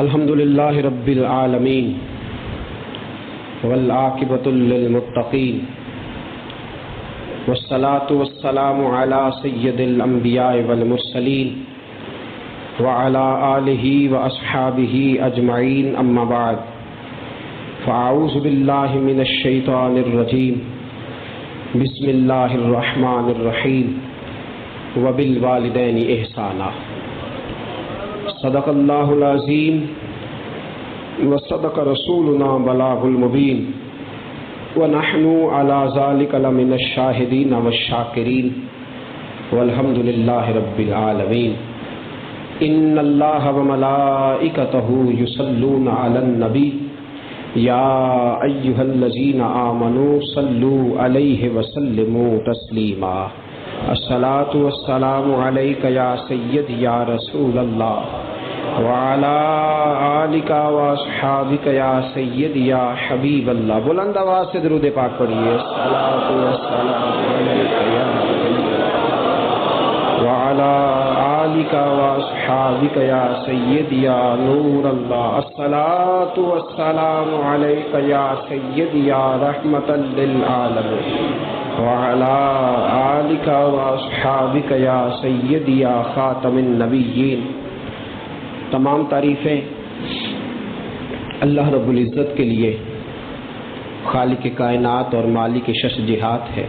الحمد للہ رب العالمین والعاقبۃ للمتقین والصلاة والسلام علی سید الانبیاء والمرسلین وعلی آلہ واصحابہ اجمعین اما بعد فاعوذ باللہ من الشیطان الرجیم بسم اللہ الرحمن الرحیم وبالوالدین احسانا صدق اللہ العظیم وصدق رسولنا بلاغ المبین ونحن علی ذلک لمن الشاہدین والشاکرین والحمد للہ رب العالمین ان اللہ وملائکتہ یصلون علی النبی یا ایہا الذین آمنوا صلوا علیہ وسلموا تسلیما الصلاۃ والسلام علیک یا سید یا رسول اللہ وعلی آلک واصحابک یا سید یا حبیب اللہ. بلند آواز سے درود پاک پڑھیے. الصلاۃ والسلام علیک یا حبیب اللہ وعلی آلک واصحابک یا سید یا نور اللہ. الصلاۃ والسلام علیک یا سید یا رحمۃ للعالمین وعلی آلک واصحابک یا سید یا خاتم النبیین. تمام تعریفیں اللہ رب العزت کے لیے، خالق کائنات اور مالک شش جہات ہے.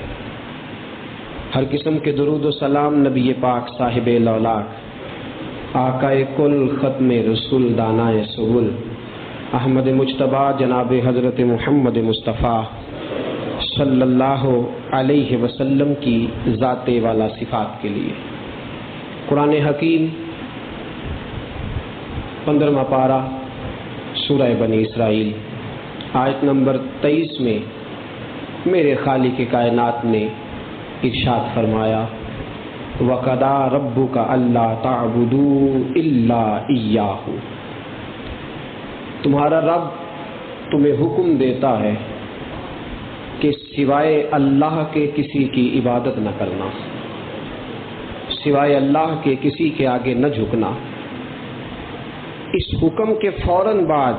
ہر قسم کے درود و سلام نبی پاک صاحب لولاک آقائے کل ختم رسول دانائے سبل احمد مجتبیٰ جناب حضرت محمد مصطفیٰ صلی اللہ علیہ وسلم کی ذات والا صفات کے لیے. قرآن حکیم 15واں پارہ سورہ بنی اسرائیل آیت نمبر 23 میں میرے خالق کائنات نے ارشاد فرمایا وَقَضَىٰ رَبُّكَ أَلَّا تَعْبُدُوا إِلَّا إِيَّاهُ. تمہارا رب تمہیں حکم دیتا ہے کہ سوائے اللہ کے کسی کی عبادت نہ کرنا، سوائے اللہ کے کسی کے آگے نہ جھکنا. اس حکم کے فوراً بعد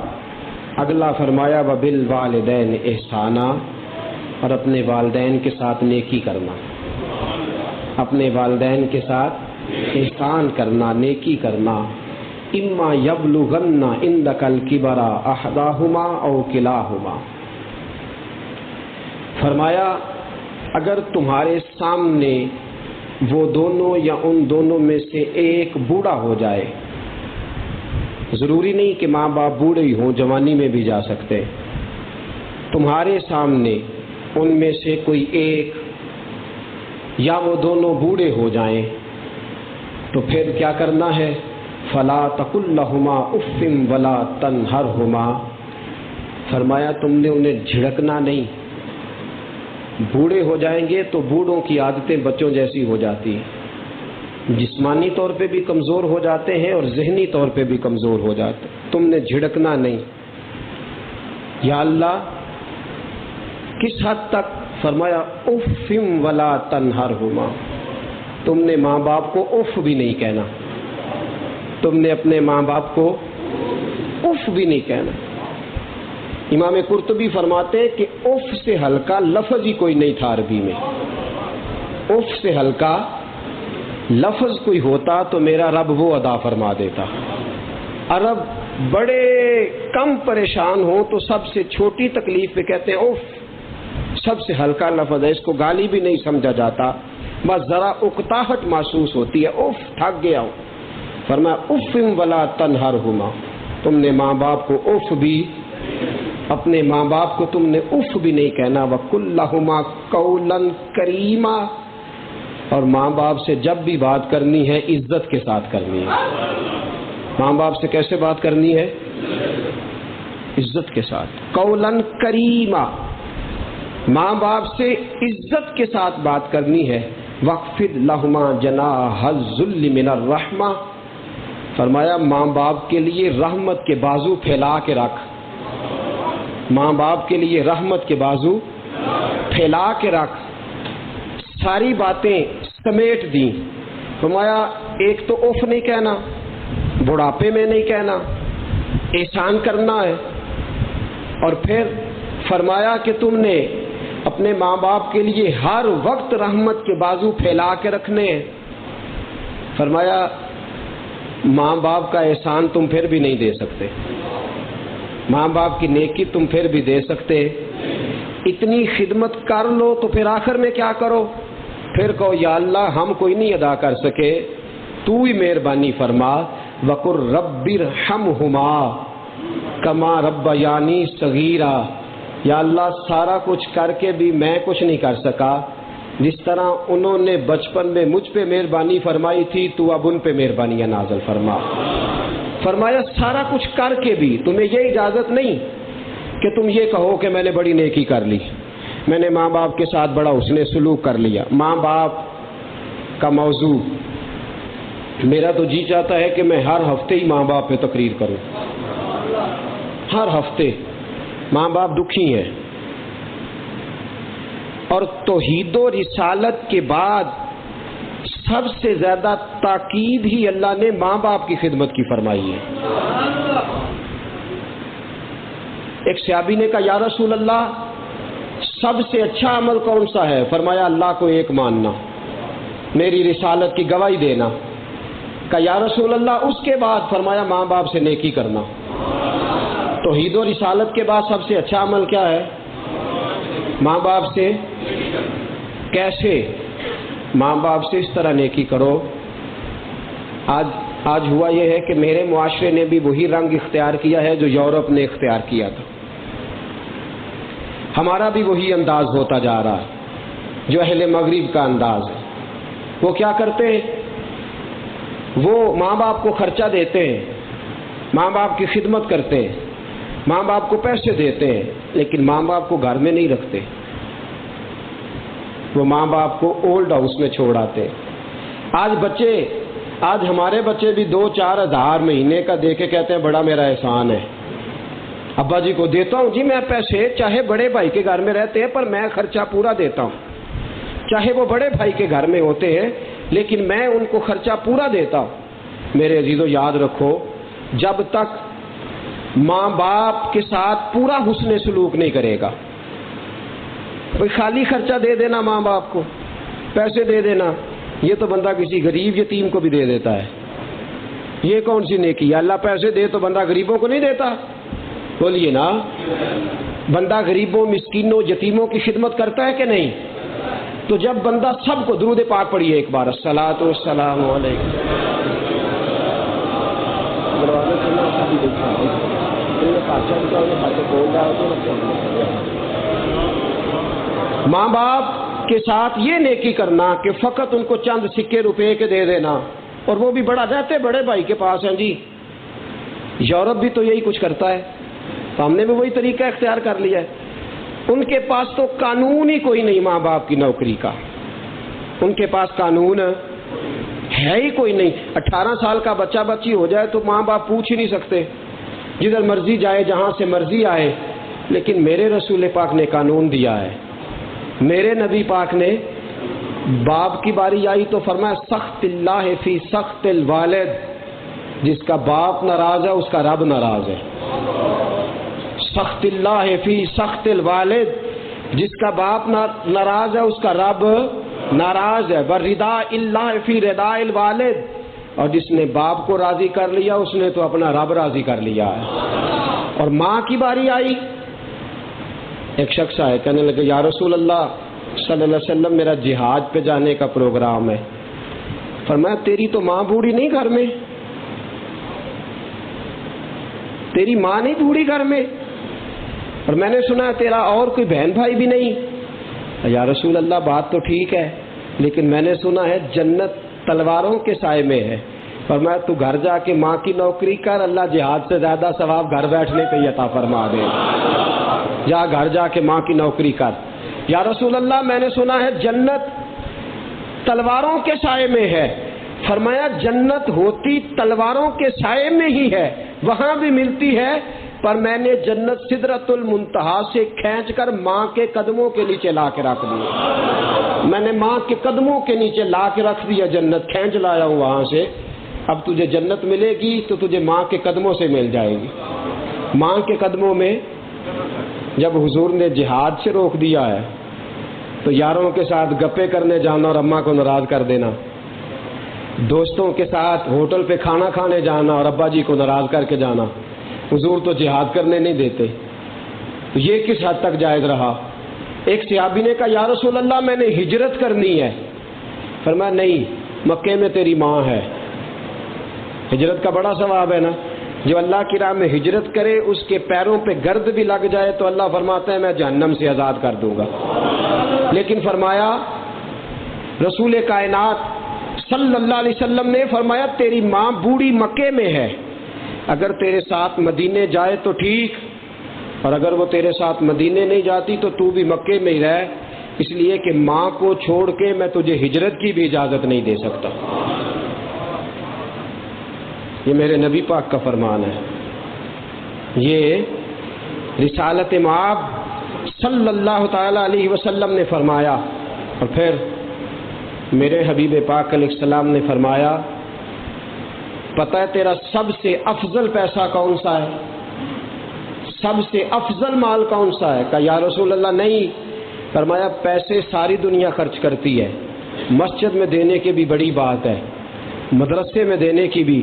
اگلا فرمایا وَبِالْوَالِدَيْنِ إِحْسَانًا، اور اپنے والدین کے ساتھ نیکی کرنا، اپنے والدین کے ساتھ احسان کرنا، نیکی کرنا. اِمَّا يَبْلُغَنَّ عِندَكَ الْكِبَرَ أَحَدُهُمَا أَوْ كِلَاهُمَا. فرمایا اگر تمہارے سامنے وہ دونوں یا ان دونوں میں سے ایک بوڑھا ہو جائے، ضروری نہیں کہ ماں باپ بوڑھے ہی ہوں، جوانی میں بھی جا سکتے، تمہارے سامنے ان میں سے کوئی ایک یا وہ دونوں بوڑھے ہو جائیں تو پھر کیا کرنا ہے؟ فلا تقل لہما اف ولا تنہرہما. فرمایا تم نے انہیں جھڑکنا نہیں. بوڑھے ہو جائیں گے تو بوڑھوں کی عادتیں بچوں جیسی ہو جاتی ہیں، جسمانی طور پہ بھی کمزور ہو جاتے ہیں اور ذہنی طور پہ بھی کمزور ہو جاتے. تم نے جھڑکنا نہیں. یا اللہ کس حد تک؟ فرمایا اف ولا تنہرہما. تم نے ماں باپ کو اف بھی نہیں کہنا، تم نے اپنے ماں باپ کو اف بھی نہیں کہنا. امام قرطبی فرماتے ہیں کہ اف سے ہلکا لفظ ہی کوئی نہیں تھا عربی میں. اف سے ہلکا لفظ کوئی ہوتا تو میرا رب وہ ادا فرما دیتا. عرب بڑے کم پریشان ہوں تو سب سے چھوٹی تکلیف پہ کہتے ہیں اف. سب سے ہلکا لفظ ہے، اس کو گالی بھی نہیں سمجھا جاتا، بس ذرا اکتاہٹ محسوس ہوتی ہے، اف تھک گیا ہوں. فرمایا اف ولا تنہرہما. تم نے ماں باپ کو اف بھی، اپنے ماں باپ کو تم نے اف بھی نہیں کہنا. وَقُلْ لَهُمَا قَوْلًا كَرِيمًا. اور ماں باپ سے جب بھی بات کرنی ہے عزت کے ساتھ کرنی ہے. ماں باپ سے کیسے بات کرنی ہے؟ عزت کے ساتھ. قولاً کریما، ماں باپ سے عزت کے ساتھ بات کرنی ہے. وَاخْفِضْ لَهُمَا جَنَاحَ الذُّلِّ مِنَ الرَّحْمَةِ. فرمایا ماں باپ کے لیے رحمت کے بازو پھیلا کے رکھ. ماں باپ کے لیے رحمت کے بازو پھیلا کے رکھ. ساری باتیں سمیٹ دیں. فرمایا ایک تو اف نہیں کہنا، بڑھاپے میں نہیں کہنا، احسان کرنا ہے، اور پھر فرمایا کہ تم نے اپنے ماں باپ کے لیے ہر وقت رحمت کے بازو پھیلا کے رکھنے ہیں۔ فرمایا ماں باپ کا احسان تم پھر بھی نہیں دے سکتے، ماں باپ کی نیکی تم پھر بھی دے سکتے، اتنی خدمت کر لو تو پھر آخر میں کیا کرو؟ پھر کہو یا اللہ ہم کوئی نہیں ادا کر سکے، تو ہی مہربانی فرما، وقر رب ارحمہما کما ربیانی صغیرا، یا اللہ سارا کچھ کر کے بھی میں کچھ نہیں کر سکا، جس طرح انہوں نے بچپن میں مجھ پہ مہربانی فرمائی تھی تو اب ان پہ مہربانیاں نازل فرما۔ فرمایا سارا کچھ کر کے بھی تمہیں یہ اجازت نہیں کہ تم یہ کہو کہ میں نے بڑی نیکی کر لی، میں نے ماں باپ کے ساتھ بڑا حسن سلوک کر لیا۔ ماں باپ کا موضوع میرا تو جی چاہتا ہے کہ میں ہر ہفتے ہی ماں باپ پہ تقریر کروں، ہر ہفتے۔ ماں باپ دکھی ہیں، اور توحید و رسالت کے بعد سب سے زیادہ تاکید ہی اللہ نے ماں باپ کی خدمت کی فرمائی ہے۔ ایک صحابی نے کہا یا رسول اللہ سب سے اچھا عمل کون سا ہے؟ فرمایا اللہ کو ایک ماننا، میری رسالت کی گواہی دینا۔ کہا یا رسول اللہ اس کے بعد؟ فرمایا ماں باپ سے نیکی کرنا۔ توحید و رسالت کے بعد سب سے اچھا عمل کیا ہے؟ ماں باپ سے کیسے؟ ماں باپ سے اس طرح نیکی کرو۔ آج ہوا یہ ہے کہ میرے معاشرے نے بھی وہی رنگ اختیار کیا ہے جو یورپ نے اختیار کیا تھا، ہمارا بھی وہی انداز ہوتا جا رہا ہے جو اہل مغرب کا انداز ہے۔ وہ کیا کرتے ہیں؟ وہ ماں باپ کو خرچہ دیتے ہیں، ماں باپ کی خدمت کرتے ہیں، ماں باپ کو پیسے دیتے ہیں، لیکن ماں باپ کو گھر میں نہیں رکھتے، وہ ماں باپ کو اولڈ ہاؤس میں چھوڑ آتے۔ آج ہمارے بچے بھی 2-4 ہزار مہینے کا دے کے کہتے ہیں بڑا میرا احسان ہے، ابا جی کو دیتا ہوں جی میں پیسے، چاہے بڑے بھائی کے گھر میں رہتے ہیں پر میں خرچہ پورا دیتا ہوں، چاہے وہ بڑے بھائی کے گھر میں ہوتے ہیں لیکن میں ان کو خرچہ پورا دیتا ہوں۔ میرے عزیزو یاد رکھو، جب تک ماں باپ کے ساتھ پورا حسن سلوک نہیں کرے گا، کوئی خالی خرچہ دے دینا ماں باپ کو، پیسے دے دینا، یہ تو بندہ کسی غریب یتیم کو بھی دے دیتا ہے، یہ کون سی نیکی ہے؟ اللہ پیسے دے تو بندہ غریبوں کو نہیں دیتا؟ بولیے نا، بندہ غریبوں مسکینوں یتیموں کی خدمت کرتا ہے کہ نہیں؟ تو جب بندہ سب کو درود پاک پڑھیے ایک بار، الصلاۃ والسلام علیکم۔ ماں باپ کے ساتھ یہ نیکی کرنا کہ فقط ان کو چند سکے روپے کے دے دینا، اور وہ بھی بڑا رہتے بڑے بھائی کے پاس ہیں جی۔ یورپ بھی تو یہی کچھ کرتا ہے، تو ہم نے بھی وہی طریقہ اختیار کر لیا ہے۔ ان کے پاس تو قانون ہی کوئی نہیں ماں باپ کی نوکری کا، ان کے پاس قانون ہے ہی کوئی نہیں۔ 18 سال کا بچہ بچی ہو جائے تو ماں باپ پوچھ ہی نہیں سکتے، جدھر مرضی جائے جہاں سے مرضی آئے۔ لیکن میرے رسول پاک نے قانون دیا ہے، میرے نبی پاک نے باپ کی باری آئی تو فرمایا سخت اللہ فی سخت الوالد، جس کا باپ ناراض ہے اس کا رب ناراض ہے۔ سخت اللہ فی سخت الوالد، جس کا باپ ناراض ہے اس کا رب ناراض ہے۔ ورضا اللہ فی رضا الوالد، اور جس نے باپ کو راضی کر لیا اس نے تو اپنا رب راضی کر لیا ہے۔ اور ماں کی باری آئی، ایک شخص آئے کہنے لگے یا رسول اللہ صلی اللہ علیہ وسلم میرا جہاد پہ جانے کا پروگرام ہے۔ فرمایا تیری تو ماں بوڑھی نہیں گھر میں، تیری ماں نہیں بوڑھی گھر میں، اور میں نے سنا تیرا اور کوئی بہن بھائی بھی نہیں۔ یا رسول اللہ بات تو ٹھیک ہے، لیکن میں نے سنا ہے جنت تلواروں کے سائے میں ہے۔ فرمایا تو گھر جا کے ماں کی نوکری کر، اللہ جہاد سے زیادہ ثواب گھر بیٹھنے پہ عطا فرما دے۔ جا گھر جا کے ماں کی نوکری کر۔ یا رسول اللہ میں نے سنا ہے جنت تلواروں کے سائے میں ہے۔ فرمایا جنت ہوتی تلواروں کے سائے میں ہی ہے، وہاں بھی ملتی ہے، پر میں نے جنت سدرۃ المنتہا سے کھینچ کر ماں کے قدموں کے نیچے لا کے رکھ دی۔ میں نے ماں کے قدموں کے نیچے لا کے رکھ دیا، جنت کھینچ لایا ہوں وہاں سے۔ اب تجھے جنت ملے گی تو تجھے ماں کے قدموں سے مل جائے گی۔ ماں کے قدموں میں جب حضور نے جہاد سے روک دیا ہے تو یاروں کے ساتھ گپے کرنے جانا اور اماں کو ناراض کر دینا، دوستوں کے ساتھ ہوٹل پہ کھانا کھانے جانا اور ابا جی کو ناراض کر کے جانا، حضور تو جہاد کرنے نہیں دیتے، تو یہ کس حد تک جائز رہا؟ ایک صحابی نے کہا یا رسول اللہ میں نے ہجرت کرنی ہے، فرمایا نہیں، مکے میں تیری ماں ہے۔ ہجرت کا بڑا ثواب ہے نا، جو اللہ کی راہ میں ہجرت کرے اس کے پیروں پہ گرد بھی لگ جائے تو اللہ فرماتا ہے میں جہنم سے آزاد کر دوں گا۔ لیکن فرمایا رسول کائنات صلی اللہ علیہ وسلم نے فرمایا تیری ماں بوڑھی مکے میں ہے، اگر تیرے ساتھ مدینے جائے تو ٹھیک، اور اگر وہ تیرے ساتھ مدینے نہیں جاتی تو بھی مکے میں ہی رہ، اس لیے کہ ماں کو چھوڑ کے میں تجھے ہجرت کی بھی اجازت نہیں دے سکتا۔ یہ میرے نبی پاک کا فرمان ہے، یہ رسالت مآب صلی اللہ تعالی علیہ وسلم نے فرمایا۔ اور پھر میرے حبیب پاک علیہ السلام نے فرمایا پتہ ہے تیرا سب سے افضل پیسہ کون سا ہے، سب سے افضل مال کون سا ہے؟ کہا یا رسول اللہ نہیں، فرمایا پیسے ساری دنیا خرچ کرتی ہے، مسجد میں دینے کی بھی بڑی بات ہے، مدرسے میں دینے کی بھی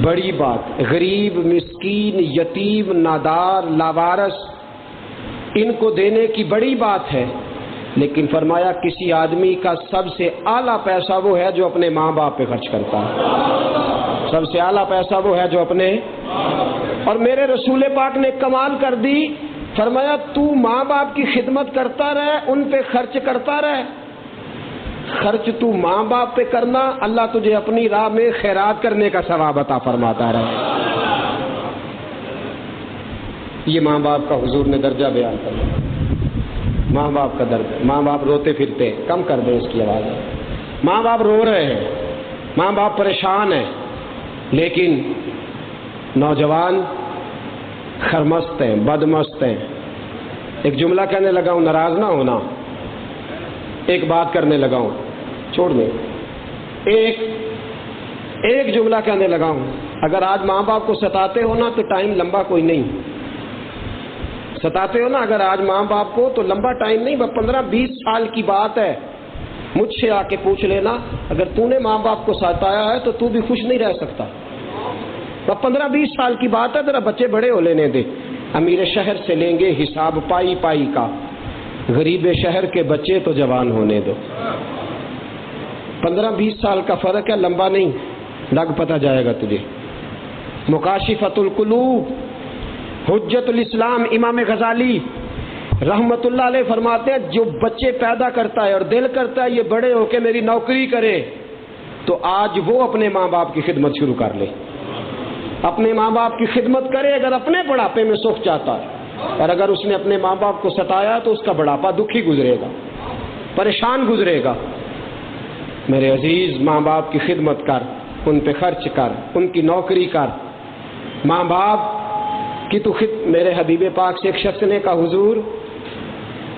بڑی بات، غریب مسکین یتیم نادار لاوارث ان کو دینے کی بڑی بات ہے، لیکن فرمایا کسی آدمی کا سب سے اعلیٰ پیسہ وہ ہے جو اپنے ماں باپ پہ خرچ کرتا ہے، سب سے اعلیٰ پیسہ وہ ہے جو اپنے۔ اور میرے رسول پاک نے کمال کر دی، فرمایا تو ماں باپ کی خدمت کرتا رہے، ان پہ خرچ کرتا رہے، خرچ تو ماں باپ پہ کرنا، اللہ تجھے اپنی راہ میں خیرات کرنے کا ثواب عطا فرماتا رہے۔ یہ ماں باپ کا حضور نے درجہ بیان کرنا، ماں باپ کا درد، ماں باپ روتے پھرتے، کم کر دیں اس کی آواز، ماں باپ رو رہے ہیں، ماں باپ پریشان ہیں، لیکن نوجوان خرمست ہیں، بدمست ہیں۔ ایک جملہ کہنے لگا ہوں، ناراض نہ ہونا، ایک بات کرنے لگا ہوں، چھوڑ دیں، ایک جملہ کہنے لگا ہوں، اگر آج ماں باپ کو ستاتے ہو نا تو ٹائم لمبا کوئی نہیں، ستاتے ہو نا اگر آج ماں باپ کو تو لمبا ٹائم نہیں، 15-20 سال کی بات ہے، مجھ سے آ کے پوچھ لینا، اگر تو نے ماں باپ کو ستایا ہے تو تو بھی خوش نہیں رہ سکتا، 15-20 سال کی بات ہے، ذرا بچے بڑے ہو لینے دے، امیر شہر سے لیں گے حساب پائی پائی کا، غریب شہر کے بچے تو جوان ہونے دو، 15-20 سال کا فرق ہے، لمبا نہیں، لگ پتہ جائے گا تجھے۔ مکاشفۃ القلوب حجت الاسلام امام غزالی رحمت اللہ علیہ فرماتے ہیں جو بچے پیدا کرتا ہے اور دل کرتا ہے یہ بڑے ہو کے میری نوکری کرے، تو آج وہ اپنے ماں باپ کی خدمت شروع کر لے، اپنے ماں باپ کی خدمت کرے اگر اپنے بڑھاپے میں سکھ چاہتا ہے، اور اگر اس نے اپنے ماں باپ کو ستایا تو اس کا بڑھاپا دکھی گزرے گا، پریشان گزرے گا۔ میرے عزیز ماں باپ کی خدمت کر، ان پہ خرچ کر، ان کی نوکری کر، ماں باپ کی تو میرے حبیب پاک سے ایک شخص نے کہا حضور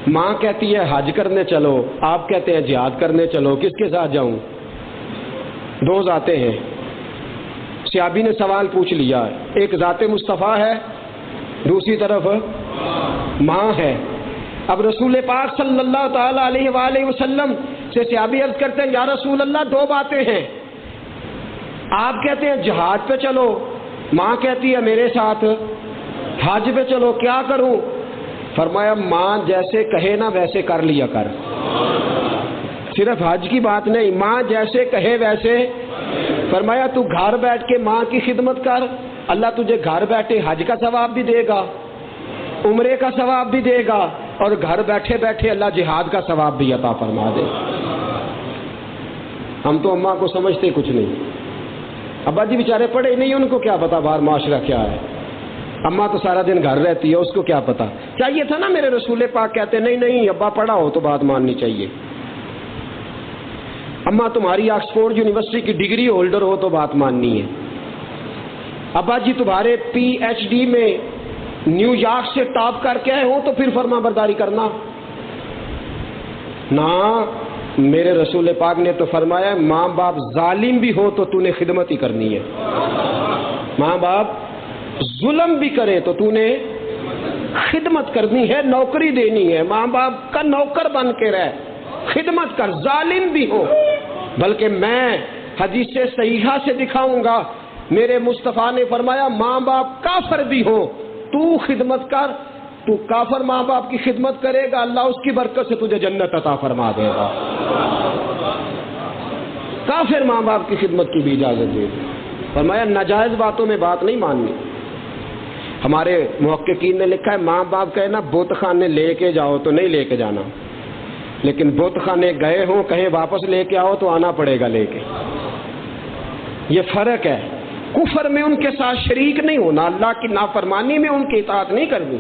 ماں کہتی ہے حج کرنے چلو، آپ کہتے ہیں جہاد کرنے چلو، کس کے ساتھ جاؤں؟ دو ذاتیں ہیں۔ صحابی نے سوال پوچھ لیا، ایک ذات مصطفیٰ ہے، دوسری طرف ماں ہے۔ اب رسول پاک صلی اللہ تعالی علیہ وآلہ وسلم سے صحابی عرض کرتے ہیں یا رسول اللہ دو باتیں ہیں، آپ کہتے ہیں جہاد پہ چلو، ماں کہتی ہے میرے ساتھ حج پہ چلو، کیا کروں؟ فرمایا ماں جیسے کہے نا ویسے کر لیا کر، صرف حج کی بات نہیں، ماں جیسے کہے ویسے۔ فرمایا تو گھر بیٹھ کے ماں کی خدمت کر، اللہ تجھے گھر بیٹھے حج کا ثواب بھی دے گا، عمرے کا ثواب بھی دے گا، اور گھر بیٹھے بیٹھے اللہ جہاد کا ثواب بھی عطا فرما دے۔ ہم تو اماں کو سمجھتے کچھ نہیں، ابا جی بیچارے پڑھے نہیں، ان کو کیا پتا باہر معاشرہ کیا ہے، اماں تو سارا دن گھر رہتی ہے، اس کو کیا پتا۔ چاہیے تھا نا میرے رسول پاک کہتے نہیں ابا پڑھا ہو تو بات ماننی چاہیے، اماں تمہاری آکسفورڈ یونیورسٹی کی ڈگری ہولڈر ہو تو بات ماننی ہے، ابا جی تمہارے PhD میں نیو یارک سے ٹاپ کر کے آئے ہوں تو پھر فرما برداری کرنا نہ۔ میرے رسول پاک نے تو فرمایا ماں باپ ظالم بھی ہو تو تو نے خدمت ہی کرنی ہے، ماں باپ ظلم بھی کرے تو تو نے خدمت کرنی ہے، نوکری دینی ہے، ماں باپ کا نوکر بن کے رہ، خدمت کر، ظالم بھی ہو، بلکہ میں حدیث صحیحہ سے دکھاؤں گا، میرے مصطفیٰ نے فرمایا ماں باپ کافر بھی ہو تو خدمت کر، تو کافر ماں باپ کی خدمت کرے گا، اللہ اس کی برکت سے تجھے جنت عطا فرما دے گا۔ کافر ماں باپ کی خدمت کی بھی اجازت دے، فرمایا ناجائز باتوں میں بات نہیں ماننی۔ ہمارے محققین نے لکھا ہے ماں باپ کہے نا بت خانے لے کے جاؤ تو نہیں لے کے جانا، لیکن بت خانے گئے ہوں کہیں واپس لے کے آؤ تو آنا پڑے گا لے کے، یہ فرق ہے۔ کفر میں ان کے ساتھ شریک نہیں ہونا، اللہ کی نافرمانی میں ان کی اطاعت نہیں کرنی،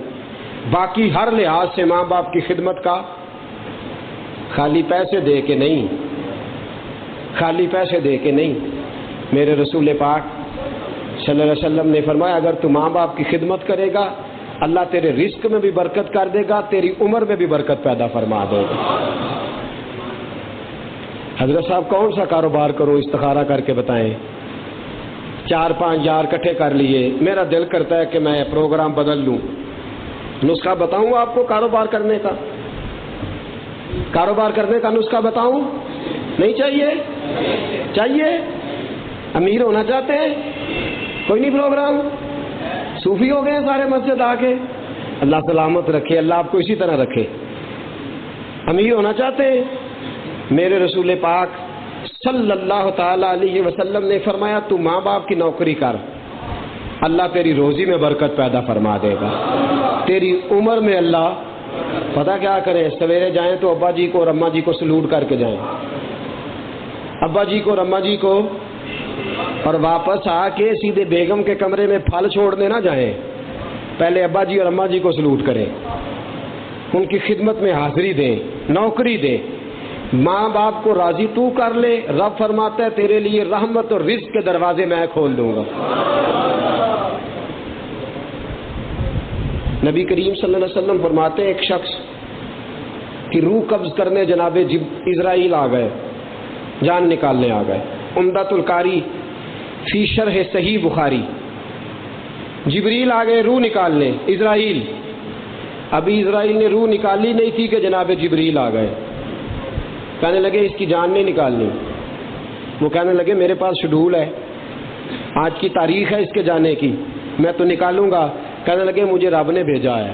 باقی ہر لحاظ سے ماں باپ کی خدمت کا، خالی پیسے دے کے نہیں، خالی پیسے دے کے نہیں۔ میرے رسول پاک صلی اللہ علیہ وسلم نے فرمایا اگر تو ماں باپ کی خدمت کرے گا اللہ تیرے رزق میں بھی برکت کر دے گا، تیری عمر میں بھی برکت پیدا فرما دے گا۔ حضرت صاحب کون سا کاروبار کرو استخارہ کر کے بتائیں، 4-5 یار اکٹھے کر لیے، میرا دل کرتا ہے کہ میں پروگرام بدل لوں، نسخہ بتاؤں آپ کو کاروبار کرنے کا، کاروبار کرنے کا نسخہ بتاؤں؟ نہیں چاہیے؟ چاہیے؟ امیر ہونا چاہتے ہیں؟ کوئی نہیں پروگرام، صوفی ہو گئے سارے مسجد آ کے، اللہ سلامت رکھے، اللہ آپ کو اسی طرح رکھے۔ امیر ہونا چاہتے ہیں؟ میرے رسول پاک صلی اللہ تعالی علیہ وسلم نے فرمایا تو ماں باپ کی نوکری کر، اللہ تیری روزی میں برکت پیدا فرما دے گا، تیری عمر میں اللہ پتہ کیا کرے، سویرے جائیں تو ابا جی کو اور اماں جی کو سلوٹ کر کے جائیں، ابا جی کو اور اماں جی کو، اور واپس آ کے سیدھے بیگم کے کمرے میں پھل چھوڑنے نہ جائیں، پہلے ابا جی اور اماں جی کو سلوٹ کریں، ان کی خدمت میں حاضری دیں، نوکری دیں۔ ماں باپ کو راضی تو کر لے، رب فرماتا ہے تیرے لیے رحمت اور رزق کے دروازے میں کھول دوں گا۔ نبی کریم صلی اللہ علیہ وسلم فرماتے ہیں ایک شخص کی روح قبض کرنے جناب اسرائیل آ گئے، جان نکالنے آ گئے۔ عمدۃ القاری فی شرح صحیح بخاری، جبریل آ گئے روح نکالنے، اسرائیل، ابھی اسرائیل نے روح نکالی نہیں تھی کہ جناب جبریل آ گئے، کہنے لگے اس کی جان نہیں نکالنی، وہ کہنے لگے میرے پاس شیڈول ہے، آج کی تاریخ ہے اس کے جانے کی، میں تو نکالوں گا، کہنے لگے مجھے رب نے بھیجا ہے۔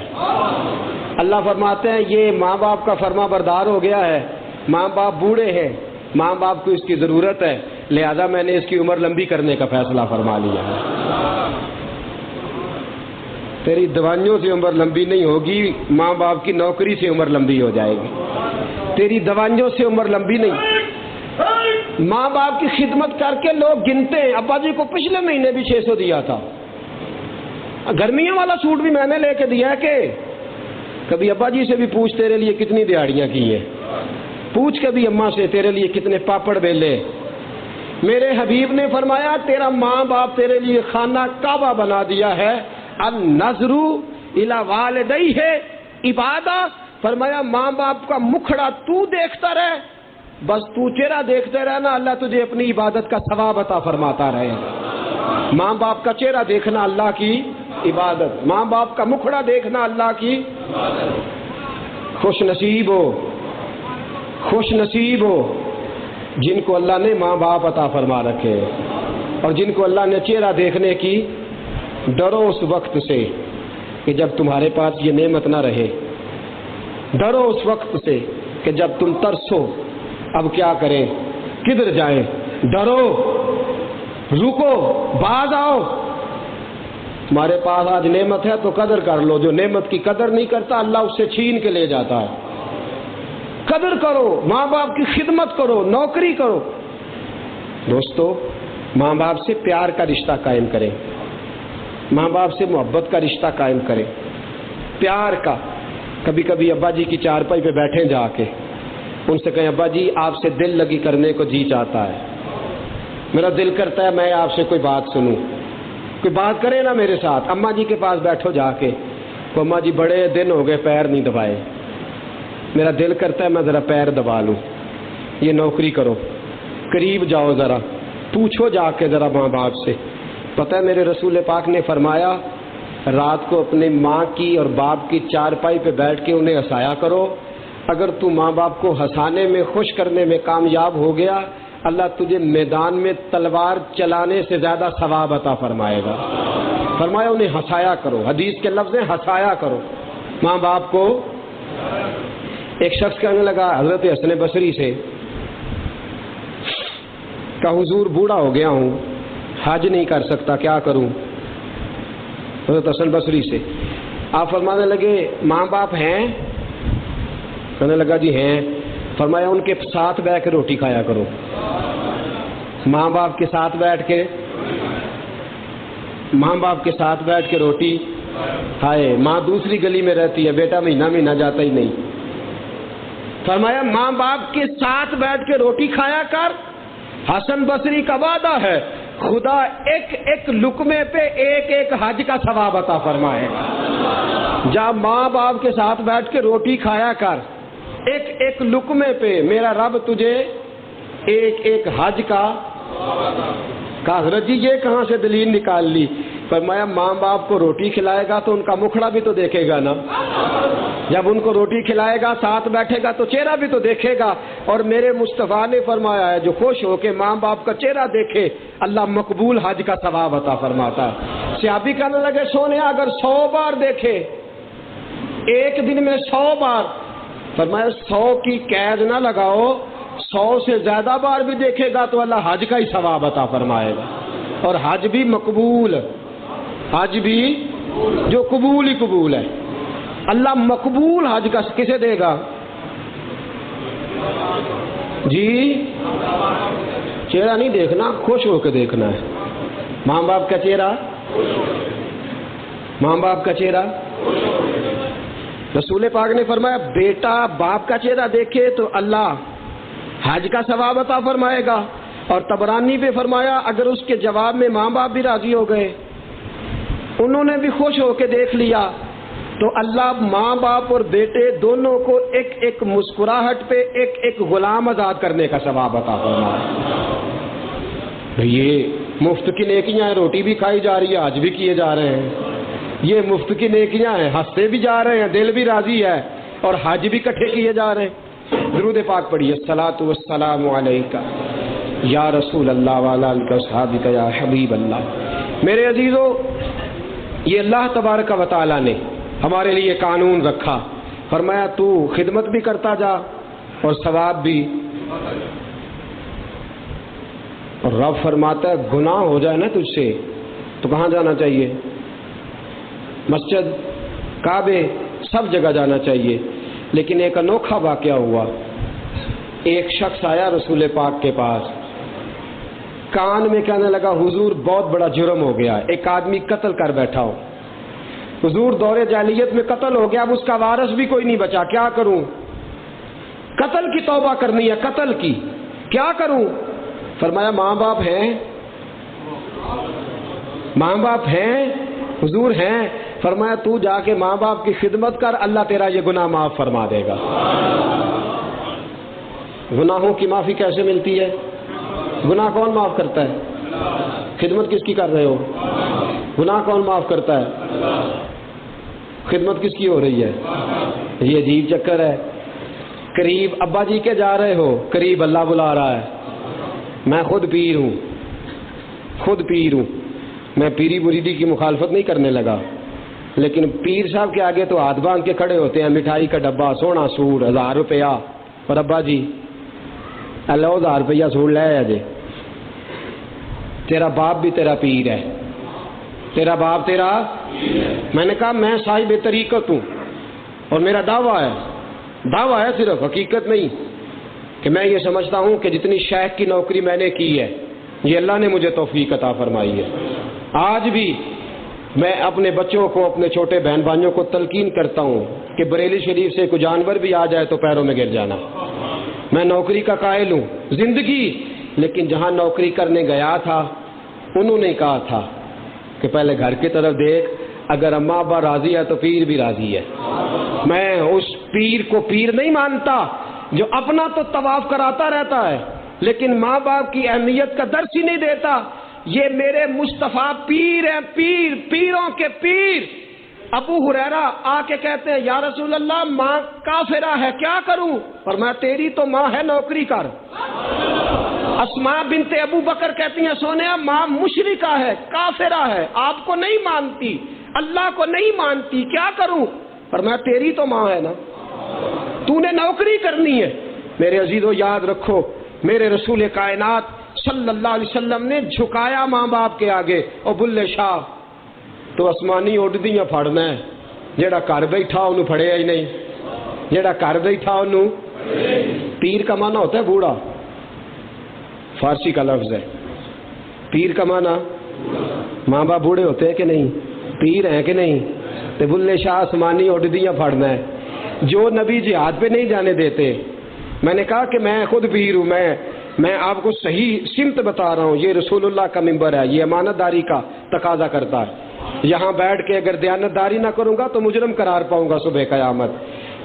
اللہ فرماتے ہیں یہ ماں باپ کا فرما بردار ہو گیا ہے، ماں باپ بوڑھے ہیں، ماں باپ کو اس کی ضرورت ہے، لہذا میں نے اس کی عمر لمبی کرنے کا فیصلہ فرما لیا ہے۔ تیری دوائیوں سے عمر لمبی نہیں ہوگی، ماں باپ کی نوکری سے عمر لمبی ہو جائے گی، تیری دوائیوں سے عمر لمبی نہیں۔ ماں باپ کی خدمت کر کے لوگ گنتے ہیں، ابا جی کو پچھلے مہینے بھی 600 دیا تھا، گرمیوں والا سوٹ بھی میں نے لے کے دیا ہے، کہ کبھی ابا جی سے بھی پوچھ تیرے لیے کتنی دیہڑیاں کی ہیں، پوچھ کبھی اماں سے تیرے لیے کتنے پاپڑ بیلے۔ میرے حبیب نے فرمایا تیرا ماں باپ تیرے لیے خانہ کعبہ بنا دیا ہے، النظر الی والدیہ عبادہ، فرمایا ماں باپ کا مکھڑا تو دیکھتا رہ، بس تو چہرہ دیکھتے رہنا، اللہ تجھے اپنی عبادت کا ثواب عطا فرماتا رہے۔ ماں باپ کا چہرہ دیکھنا اللہ کی عبادت، ماں باپ کا مکھڑا دیکھنا اللہ کی خوش نصیب ہو، خوش نصیب ہو جن کو اللہ نے ماں باپ عطا فرما رکھے، اور جن کو اللہ نے چہرہ دیکھنے کی، ڈرو اس وقت سے کہ جب تمہارے پاس یہ نعمت نہ رہے، ڈرو اس وقت سے کہ جب تم ترسو اب کیا کریں، کدھر جائیں، ڈرو، رکو، باز آؤ، تمہارے پاس آج نعمت ہے تو قدر کر لو، جو نعمت کی قدر نہیں کرتا اللہ اس سے چھین کے لے جاتا ہے۔ قدر کرو، ماں باپ کی خدمت کرو، نوکری کرو۔ دوستو ماں باپ سے پیار کا رشتہ قائم کریں، ماں باپ سے محبت کا رشتہ قائم کریں، پیار کا۔ کبھی کبھی ابا جی کی چارپائی پہ بیٹھیں جا کے، ان سے کہیں ابا جی آپ سے دل لگی کرنے کو جی چاہتا ہے، میرا دل کرتا ہے میں آپ سے کوئی بات سنوں، کوئی بات کرے نا میرے ساتھ۔ اماں جی کے پاس بیٹھو جا کے، تو اماں جی بڑے دن ہو گئے پیر نہیں دبائے، میرا دل کرتا ہے میں ذرا پیر دبا لوں۔ یہ نوکری کرو، قریب جاؤ، ذرا پوچھو جا کے ذرا ماں باپ سے۔ پتہ ہے میرے رسول پاک نے فرمایا رات کو اپنی ماں کی اور باپ کی چارپائی پہ بیٹھ کے انہیں ہنسایا کرو. اگر تو ماں باپ کو ہنسانے میں خوش کرنے میں کامیاب ہو گیا, اللہ تجھے میدان میں تلوار چلانے سے زیادہ ثواب عطا فرمائے گا. فرمایا انہیں ہنسایا کرو. حدیث کے لفظ ہیں ہنسایا کرو ماں باپ کو. ایک شخص کہنے لگا حضرت حسن بصری سے کہ حضور بوڑھا ہو گیا ہوں, حج نہیں کر سکتا, کیا کروں؟ حضرت حسن بصری سے آپ فرمانے لگے ماں باپ ہیں؟ کہنے لگا جی ہیں. فرمایا ان کے ساتھ بیٹھ کے روٹی کھایا کرو. ماں باپ کے ساتھ بیٹھ کے روٹی کھائے. ماں دوسری گلی میں رہتی ہے, بیٹا مہینہ جاتا ہی نہیں. فرمایا ماں باپ کے ساتھ بیٹھ کے روٹی کھایا کر. حسن بصری کا وعدہ ہے خدا ایک ایک لقمے پہ ایک ایک حج کا ثواب عطا فرمائے. جب ماں باپ کے ساتھ بیٹھ کے روٹی کھایا کر, ایک ایک لقمے پہ میرا رب تجھے ایک ایک حج کا. کہا حضرت جی یہ کہاں سے دلیل نکال لی؟ فرمایا ماں باپ کو روٹی کھلائے گا تو ان کا مکھڑا بھی تو دیکھے گا نا. جب ان کو روٹی کھلائے گا ساتھ بیٹھے گا تو چہرہ بھی تو دیکھے گا. اور میرے مصطفیٰ نے فرمایا ہے جو خوش ہو کے ماں باپ کا چہرہ دیکھے اللہ مقبول حج کا ثواب عطا فرماتا ہے. صحابی کہنے لگے سونے اگر 100 بار دیکھے ایک دن میں 100 بار. فرمایا 100 کی قید نہ لگاؤ, 100 سے زیادہ بار بھی دیکھے گا تو اللہ حج کا ہی ثواب عطا فرمائے گا. اور حج بھی مقبول, حج بھی جو قبول ہی قبول ہے. اللہ مقبول حج کا کسے دے گا جی؟ چہرہ نہیں دیکھنا, خوش ہو کے دیکھنا ہے. ماں باپ کا چہرہ, ماں باپ کا چہرہ. رسول پاک نے فرمایا بیٹا باپ کا چہرہ دیکھے تو اللہ حج کا ثواب عطا فرمائے گا. اور طبرانی پہ فرمایا اگر اس کے جواب میں ماں باپ بھی راضی ہو گئے, انہوں نے بھی خوش ہو کے دیکھ لیا, تو اللہ ماں باپ اور بیٹے دونوں کو ایک ایک مسکراہٹ پہ ایک ایک غلام آزاد کرنے کا ثواب عطا فرمائے. یہ مفت کی نیکیاں ہیں, روٹی بھی کھائی جا رہی ہے, حج بھی کیے جا رہے ہیں. یہ مفت کی نیکیاں ہیں, ہنستے بھی جا رہے ہیں, دل بھی راضی ہے, اور حج بھی اکٹھے کیے جا رہے ہیں. درود پاک پڑھیے. الصلاۃ والسلام علیکہ یا رسول اللہ وعلی آلہ وصحبہ یا حبیب اللہ. میرے عزیزو, یہ اللہ تبارک و تعالی نے ہمارے لیے قانون رکھا. فرمایا تو خدمت بھی کرتا جا اور ثواب بھی. اور رب فرماتا ہے گناہ ہو جائے نا تجھ سے تو کہاں جانا چاہیے؟ مسجد, کعبے, سب جگہ جانا چاہیے. لیکن ایک انوکھا واقعہ ہوا. ایک شخص آیا رسول پاک کے پاس, کان میں کہنے لگا حضور بہت بڑا جرم ہو گیا, ایک آدمی قتل کر بیٹھا ہو. حضور دور جاہلیت میں قتل ہو گیا, اب اس کا وارث بھی کوئی نہیں بچا, کیا کروں؟ قتل کی توبہ کرنی ہے, قتل کی, کیا کروں؟ فرمایا ماں باپ ہیں, ماں باپ ہیں حضور ہیں. فرمایا تو جا کے ماں باپ کی خدمت کر, اللہ تیرا یہ گناہ معاف فرما دے گا. گناہوں کی معافی کیسے ملتی ہے؟ گناہ کون معاف کرتا ہے؟ خدمت کس کی کر رہے ہو؟ گناہ کون معاف کرتا ہے؟ خدمت کس کی ہو رہی ہے؟ یہ عجیب چکر ہے. قریب ابا جی کے جا رہے ہو, قریب اللہ بلا رہا ہے. میں خود پیر ہوں, خود پیر ہوں. میں پیری مریدی کی مخالفت نہیں کرنے لگا, لیکن پیر صاحب کے آگے تو ہاتھ باندھ کے کھڑے ہوتے ہیں, مٹھائی کا ڈبہ, سونا سوٹ, 1000 روپیہ, اور ابا جی اللہ 1000 روپیہ سوٹ لے آیا جی. تیرا باپ بھی تیرا پیر ہے, تیرا باپ تیرا. میں نے کہا میں صاحب طریقت ہوں اور میرا دعویٰ ہے صرف, حقیقت نہیں, کہ میں یہ سمجھتا ہوں کہ جتنی شیخ کی نوکری میں نے کی ہے یہ اللہ نے مجھے توفیق عطا فرمائی ہے. آج بھی میں اپنے بچوں کو, اپنے چھوٹے بہن بھائیوں کو تلقین کرتا ہوں کہ بریلی شریف سے کوئی جانور بھی آ جائے تو پیروں میں گر جانا. میں نوکری کا قائل ہوں زندگی, لیکن جہاں نوکری کرنے گیا تھا انہوں نے کہا تھا کہ پہلے گھر کی طرف دیکھ, اگر اماں ابا راضی ہے تو پیر بھی راضی ہے. میں اس پیر کو پیر نہیں مانتا جو اپنا تو طواف کراتا رہتا ہے لیکن ماں باپ کی اہمیت کا درس ہی نہیں دیتا. یہ میرے مصطفیٰ پیر ہیں، پیر، پیروں کے پیر۔ ابو ہریرہ آ کے کہتے ہیں یا رسول اللہ ماں کافرہ ہے، کیا کروں؟ فرمایا تیری تو ماں ہے، نوکری کر۔ اسماء بنت ابو بکر کہتی ہیں سونیا ماں مشرکہ ہے، کافرہ ہے، آپ کو نہیں مانتی، اللہ کو نہیں مانتی، کیا کروں؟ فرمایا تیری تو ماں ہے نا، تو نے نوکری کرنی ہے۔ میرے عزیزو یاد رکھو، میرے رسول کائنات صلی اللہ علیہ وسلم نے جھکایا ماں باپ کے آگے، اور بلے شاہ تو آسمانی اڈدیاں پھڑنا ہے، جیڑا گھر بیٹھا انہوں پھڑیا ہی نہیں، جیڑا گھر بیٹھا انہوں۔ پیر کا معنی ہوتا ہے بوڑھا، فارسی کا لفظ ہے، پیر کا معنی ماں باپ بوڑھے ہوتے ہیں کہ نہیں، پیر ہیں کہ نہیں؟ تو بلے شاہ آسمانی اڈدیاں پھڑنا ہے، جو نبی جہاد پہ نہیں جانے دیتے۔ میں نے کہا کہ میں خود پیر ہوں، میں آپ کو صحیح سمت بتا رہا ہوں، یہ رسول اللہ کا ممبر ہے، یہ امانت داری کا تقاضا کرتا ہے۔ یہاں بیٹھ کے اگر دیانت داری نہ کروں گا تو مجرم قرار پاؤں گا صبح قیامت۔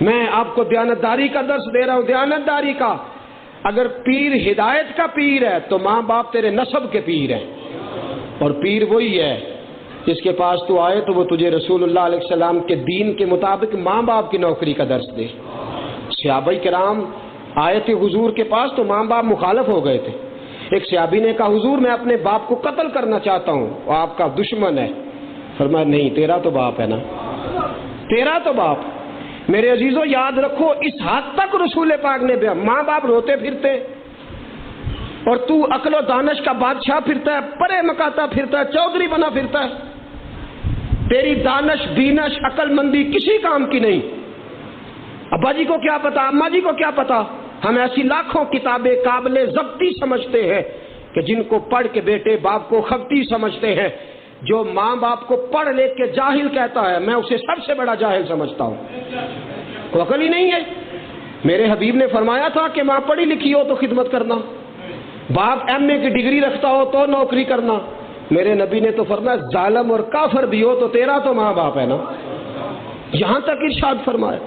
میں آپ کو دیانت داری کا درس دے رہا ہوں، دیانت داری کا۔ اگر پیر ہدایت کا پیر ہے تو ماں باپ تیرے نسب کے پیر ہیں، اور پیر وہی ہے جس کے پاس تو آئے تو وہ تجھے رسول اللہ علیہ السلام کے دین کے مطابق ماں باپ کی نوکری کا درس دے۔ صحابہ کرام آئے تھے حضور کے پاس تو ماں باپ مخالف ہو گئے تھے۔ ایک صحابی نے کہا حضور میں اپنے باپ کو قتل کرنا چاہتا ہوں، وہ آپ کا دشمن ہے۔ فرمایا نہیں، تیرا تو باپ ہے نا، تیرا تو باپ۔ میرے عزیزو یاد رکھو، اس حد تک رسول پاک نے بیان، ماں باپ روتے پھرتے اور تو عقل و دانش کا بادشاہ پھرتا ہے، پرے مکاتا پھرتا ہے، چودھری بنا پھرتا ہے۔ تیری دانش بینش عقل مندی کسی کام کی نہیں۔ ابا جی کو کیا پتا، اماں جی کو کیا پتا؟ ہم ایسی لاکھوں کتابیں قابل ضبطی سمجھتے ہیں کہ جن کو پڑھ کے بیٹے باپ کو خبتی سمجھتے ہیں۔ جو ماں باپ کو پڑھ لکھ کے جاہل کہتا ہے میں اسے سب سے بڑا جاہل سمجھتا ہوں، کوئی عقل ہی نہیں ہے۔ میرے حبیب نے فرمایا تھا کہ ماں پڑھی لکھی ہو تو خدمت کرنا، باپ ایم اے کی ڈگری رکھتا ہو تو نوکری کرنا۔ میرے نبی نے تو فرمایا ظالم اور کافر بھی ہو تو تیرا تو ماں باپ ہے نا، یہاں تک ارشاد فرمایا۔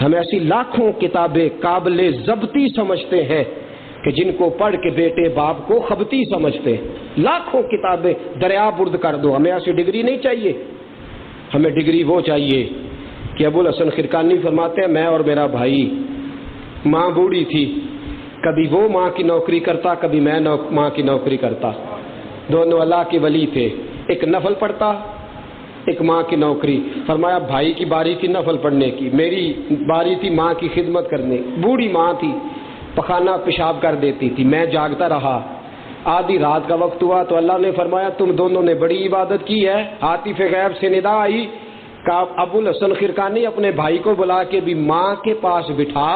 ہم ایسی لاکھوں کتابیں قابل ضبطی سمجھتے ہیں کہ جن کو پڑھ کے بیٹے باپ کو خبتی سمجھتے ہیں۔ لاکھوں کتابیں دریا برد کر دو، ہمیں ایسی ڈگری نہیں چاہیے۔ ہمیں ڈگری وہ چاہیے کہ ابو الحسن خرقانی فرماتے ہیں میں اور میرا بھائی، ماں بوڑھی تھی، کبھی وہ ماں کی نوکری کرتا کبھی میں ماں کی نوکری کرتا، دونوں اللہ کے ولی تھے، ایک نفل پڑھتا ایک ماں کی نوکری۔ فرمایا بھائی کی باری تھی نفل پڑھنے کی، میری باری تھی ماں کی خدمت کرنے۔ بوڑھی ماں تھی، پخانہ پیشاب کر دیتی تھی، میں جاگتا رہا۔ آدھی رات کا وقت ہوا تو اللہ نے فرمایا تم دونوں نے بڑی عبادت کی ہے۔ عاطف غیب سے ندا آئی کہ ابو الحسن خرقانی اپنے بھائی کو بلا کے بھی ماں کے پاس بٹھا،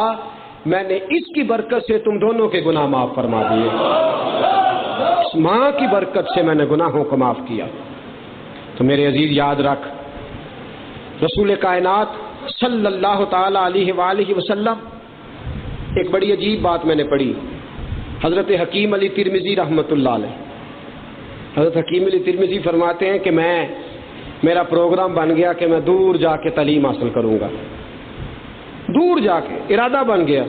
میں نے اس کی برکت سے تم دونوں کے گناہ معاف فرما دیے، اس ماں کی برکت سے میں نے گناہوں کو معاف کیا۔ تو میرے عزیز یاد رکھ، رسول کائنات صلی اللہ تعالی علیہ وآلہ وسلم، ایک بڑی عجیب بات میں نے پڑھی، حضرت حکیم علی ترمذی رحمۃ اللہ علیہ، حضرت حکیم علی ترمذی فرماتے ہیں کہ میرا پروگرام بن گیا کہ میں دور جا کے تعلیم حاصل کروں گا، دور جا کے ارادہ بن گیا۔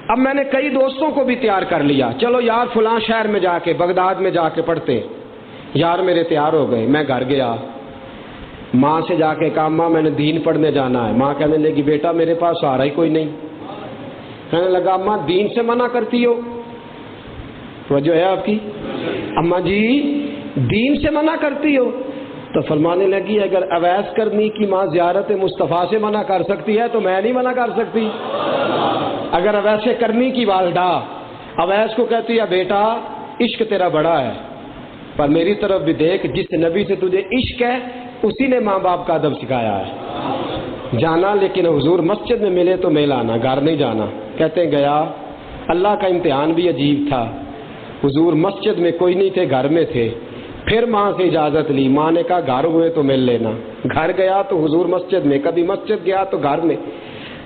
اب میں نے کئی دوستوں کو بھی تیار کر لیا، چلو یار فلاں شہر میں جا کے بغداد میں جا کے پڑھتے، یار میرے تیار ہو گئے۔ میں گھر گیا، ماں سے جا کے کہا ماں میں نے دین پڑھنے جانا ہے۔ ماں کہنے لگی بیٹا میرے پاس آ رہا ہی کوئی نہیں۔ کہنے لگا اماں دین سے منع کرتی ہو؟ توجہ ہے آپ کی؟ اماں جی دین سے منع کرتی ہو؟ تو فرمانے لگی اگر اویس کرنی کی ماں زیارت مصطفیٰ سے منع کر سکتی ہے تو میں نہیں منع کر سکتی۔ اگر اویس کرنی کی والدہ اویس کو کہتی ہے بیٹا عشق تیرا بڑا ہے، پر میری طرف بھی دیکھ، جس نبی سے تجھے عشق ہے اسی نے ماں باپ کا ادب سکھایا ہے، جانا لیکن حضور مسجد میں ملے تو میل آنا، گھر نہیں جانا۔ کہتے ہیں گیا، اللہ کا امتحان بھی عجیب تھا، حضور مسجد میں کوئی نہیں تھے، گھر میں تھے، پھر ماں سے اجازت لی، ماں نے کہا گھر ہوئے تو مل لینا، گھر گیا تو حضور مسجد میں، کبھی مسجد گیا تو گھر میں۔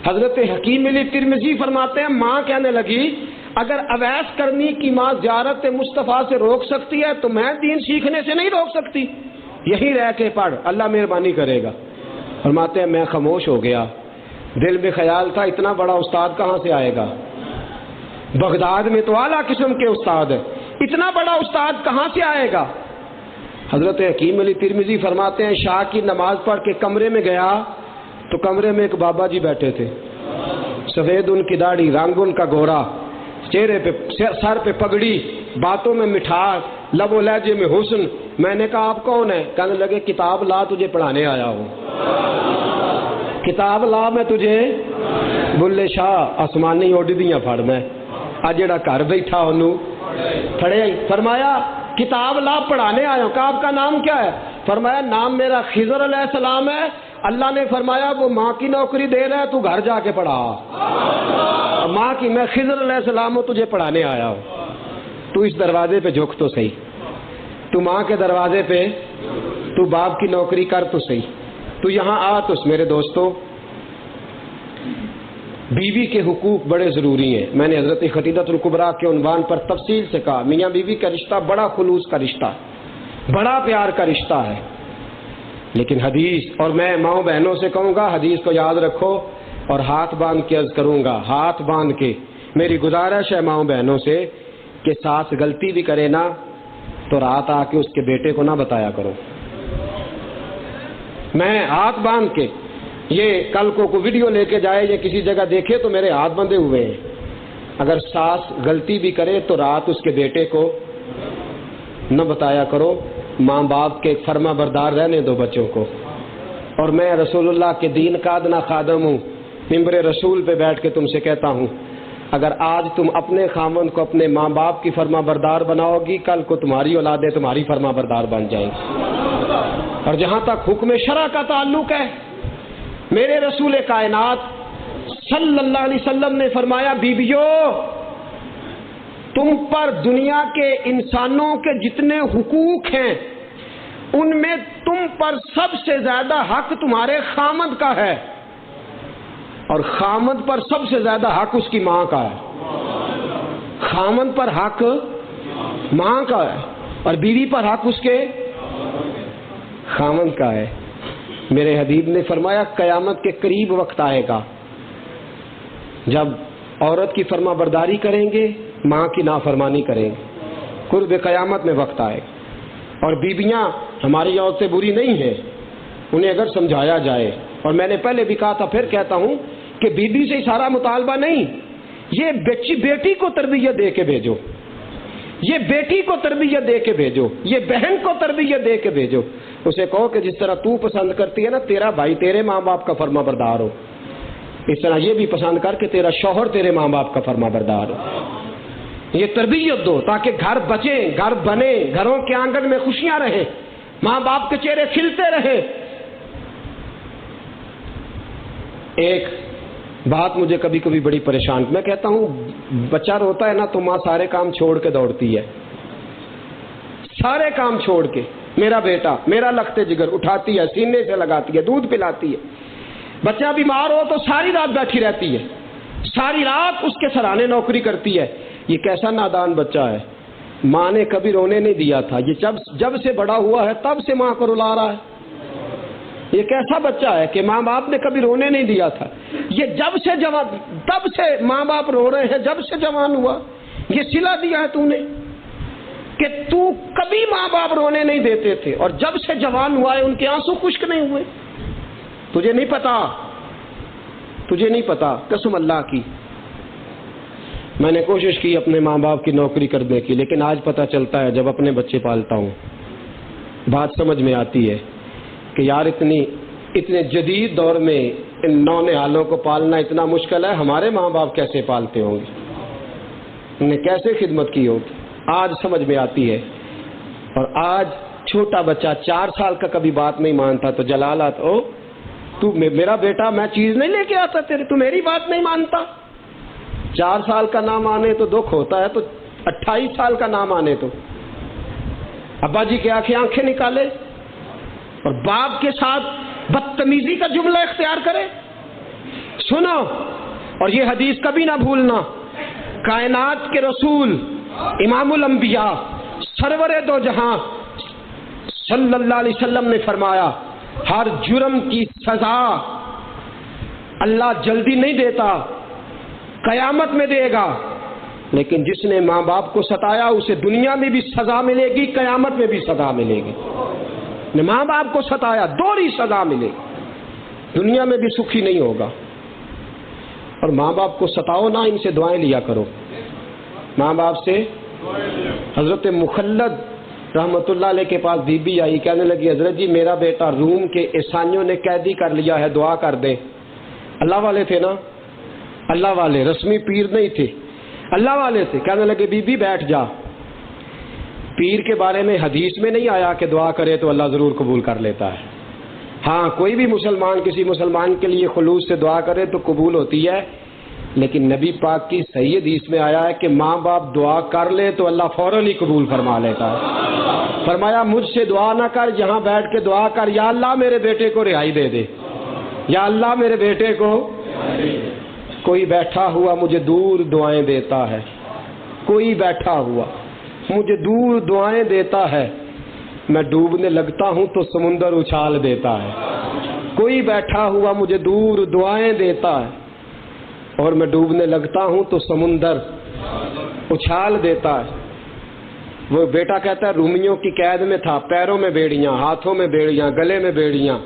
حضرت حکیم علی ترمذی فرماتے ہیں ماں کہنے لگی اگر اویس کرنی کی ماں زیارت مصطفیٰ سے روک سکتی ہے تو میں دین سیکھنے سے نہیں روک سکتی، یہی رہ کے پڑھ، اللہ مہربانی کرے گا۔ فرماتے ہیں میں خاموش ہو گیا، دل میں خیال تھا اتنا بڑا استاد کہاں سے آئے گا، بغداد میں تو اعلیٰ قسم کے استاد ہیں، اتنا بڑا استاد کہاں سے آئے گا؟ حضرت حکیم علی ترمذی فرماتے ہیں شاہ کی نماز پڑھ کے کمرے میں گیا تو کمرے میں ایک بابا جی بیٹھے تھے، سفید ان کی داڑھی، رنگ ان کا گورا، چہرے پہ سر پہ پگڑی، باتوں میں مٹھاس، لب و لہجے میں حسن۔ میں نے کہا آپ کون ہیں؟ کہنے لگے کتاب لا تجھے پڑھانے آیا ہوں، کتاب لا میں تجھے۔ بلے شاہ آسمانی اڈدیاں پھڑ میں آ جڑا گھر بیٹھا انہوں پڑھے۔ فرمایا کتاب لا پڑھانے آیا ہوں۔ کہا آپ کا نام کیا ہے؟ فرمایا نام میرا خضر علیہ السلام ہے۔ اللہ نے فرمایا وہ ماں کی نوکری دے رہا ہے، تو گھر جا کے پڑھا۔ ماں کی، میں خضر علیہ السلام ہوں، تجھے پڑھانے آیا ہوں۔ تو اس دروازے پہ جھک تو صحیح، تو ماں کے دروازے پہ، تو باپ کی نوکری کر تو صحیح، تو یہاں آ تو۔ میرے دوستو، بیوی کے حقوق بڑے ضروری ہیں۔ میں نے حضرت خطیبۃ الکبریٰ کے عنوان پر تفصیل سے کہا میاں بیوی کا رشتہ بڑا خلوص کا رشتہ، بڑا پیار کا رشتہ ہے، لیکن حدیث، اور میں ماؤں بہنوں سے کہوں گا حدیث کو یاد رکھو اور ہاتھ باندھ کے عرض کروں گا، ہاتھ باندھ کے میری گزارش ہے ماؤں بہنوں سے کہ ساس غلطی بھی کرے نا تو رات آ کے اس کے بیٹے کو نہ بتایا کرو۔ میں ہاتھ باندھ کے، یہ کل کو کوئی ویڈیو لے کے جائے یا کسی جگہ دیکھے تو میرے ہاتھ بندھے ہوئے ہیں، اگر ساس غلطی بھی کرے تو رات اس کے بیٹے کو نہ بتایا کرو۔ ماں باپ کے فرما بردار رہنے دو بچوں کو۔ اور میں رسول اللہ کے دین کا ادنا خادم ہوں، ممبر رسول پہ بیٹھ کے تم سے کہتا ہوں اگر آج تم اپنے خاوند کو اپنے ماں باپ کی فرما بردار بناؤ گی، کل کو تمہاری اولادیں تمہاری فرما بردار بن جائیں گی۔ اور جہاں تک حکم شرع کا تعلق ہے، میرے رسول کائنات صلی اللہ علیہ وسلم نے فرمایا بیویو تم پر دنیا کے انسانوں کے جتنے حقوق ہیں ان میں تم پر سب سے زیادہ حق تمہارے خامد کا ہے، اور خامد پر سب سے زیادہ حق اس کی ماں کا ہے۔ خامد پر حق ماں کا ہے اور بیوی پر حق اس کے خامد کا ہے۔ میرے حبیب نے فرمایا قیامت کے قریب وقت آئے گا جب عورت کی فرما برداری کریں گے، ماں کی نافرمانی کریں گے، قرب قیامت میں وقت آئے گا۔ اور بیویاں ہماری عورتیں بری نہیں ہیں، انہیں اگر سمجھایا جائے، اور میں نے پہلے بھی کہا تھا پھر کہتا ہوں کہ بیوی سے سارا مطالبہ نہیں، یہ بیٹی کو تربیت دے کے بھیجو، یہ بیٹی کو تربیت دے کے بھیجو، یہ بہن کو تربیت دے کے بھیجو۔ اسے کہو کہ جس طرح تو پسند کرتی ہے نا تیرا بھائی تیرے ماں باپ کا فرما بردار ہو، اس طرح یہ بھی پسند کر کے تیرا شوہر تیرے ماں باپ کا فرما بردار ہو۔ یہ تربیت دو تاکہ گھر بچیں، گھر بنے، گھروں کے آنگن میں خوشیاں رہیں، ماں باپ کے چہرے کھلتے رہیں۔ ایک بات مجھے کبھی کبھی بڑی پریشان، میں کہتا ہوں بچہ روتا ہے نا تو ماں سارے کام چھوڑ کے دوڑتی ہے، سارے کام چھوڑ کے، میرا بیٹا، میرا لخت جگر، اٹھاتی ہے، سینے سے لگاتی ہے، دودھ پلاتی ہے۔ بچہ بیمار ہو تو ساری رات بیٹھی رہتی ہے، ساری رات اس کے سرانے نوکری کرتی ہے۔ یہ کیسا نادان بچہ ہے، ماں نے کبھی رونے نہیں دیا تھا، یہ جب سے بڑا ہوا ہے تب سے ماں کو رلا رہا ہے۔ یہ کیسا بچہ ہے کہ ماں باپ نے کبھی رونے نہیں دیا تھا، یہ تب سے ماں باپ رو رہے ہیں، جب سے جوان ہوا۔ یہ صلہ دیا ہے تو نے کہ تو کبھی ماں باپ رونے نہیں دیتے تھے، اور جب سے جوان ہوا ہے ان کے آنسو خشک نہیں ہوئے۔ تجھے نہیں پتا قسم اللہ کی۔ میں نے کوشش کی اپنے ماں باپ کی نوکری کرنے کی، لیکن آج پتہ چلتا ہے جب اپنے بچے پالتا ہوں بات سمجھ میں آتی ہے کہ یار اتنے جدید دور میں ان نونہالوں کو پالنا اتنا مشکل ہے، ہمارے ماں باپ کیسے پالتے ہوں گے، انہیں کیسے خدمت کی ہوگی، آج سمجھ میں آتی ہے۔ اور آج چھوٹا بچہ 4 سال کا کبھی بات نہیں مانتا تو جلالات، او تو میرا بیٹا، میں چیز نہیں لے کے آتا تیرے، تو میری بات نہیں مانتا۔ 4 سال کا نام آنے تو دکھ ہوتا ہے، تو 28 سال کا نام آنے تو ابا جی کے آنکھیں نکالے اور باپ کے ساتھ بدتمیزی کا جملہ اختیار کرے۔ سنو، اور یہ حدیث کبھی نہ بھولنا، کائنات کے رسول امام الانبیاء سرور دو جہاں صلی اللہ علیہ وسلم نے فرمایا ہر جرم کی سزا اللہ جلدی نہیں دیتا، قیامت میں دے گا۔ لیکن جس نے ماں باپ کو ستایا اسے دنیا میں بھی سزا ملے گی، قیامت میں بھی سزا ملے گی۔ نے ماں باپ کو ستایا دوہری سزا ملے گی، دنیا میں بھی سکھی نہیں ہوگا۔ اور ماں باپ کو ستاؤ نہ، ان سے دعائیں لیا کرو، ماں باپ سے۔ حضرت مخلد رحمت اللہ علیہ کے پاس بی بی آئی، کہنے لگی حضرت جی میرا بیٹا روم کے عیسائیوں نے قیدی کر لیا ہے، دعا کر دیں۔ اللہ والے تھے نا، اللہ والے، رسمی پیر نہیں تھے، اللہ والے تھے۔ کہنے لگے بی بی بیٹھ جا، پیر کے بارے میں حدیث میں نہیں آیا کہ دعا کرے تو اللہ ضرور قبول کر لیتا ہے۔ ہاں کوئی بھی مسلمان کسی مسلمان کے لیے خلوص سے دعا کرے تو قبول ہوتی ہے، لیکن نبی پاک کی صحیح حدیث میں آیا ہے کہ ماں باپ دعا کر لے تو اللہ فوراً ہی قبول فرما لیتا ہے۔ فرمایا مجھ سے دعا نہ کر، یہاں بیٹھ کے دعا کر، یا اللہ میرے بیٹے کو رہائی دے دے، یا اللہ میرے بیٹے کو۔ کوئی بیٹھا ہوا مجھے دور دعائیں دیتا ہے، کوئی بیٹھا ہوا مجھے دور دعائیں دیتا ہے، میں ڈوبنے لگتا ہوں تو سمندر اچھال دیتا ہے۔ کوئی بیٹھا ہوا مجھے دور دعائیں دیتا ہے اور میں ڈوبنے لگتا ہوں تو سمندر اچھال دیتا ہے۔ وہ بیٹا کہتا ہے رومیوں کی قید میں تھا، پیروں میں بیڑیاں، ہاتھوں میں بیڑیاں، گلے میں بیڑیاں،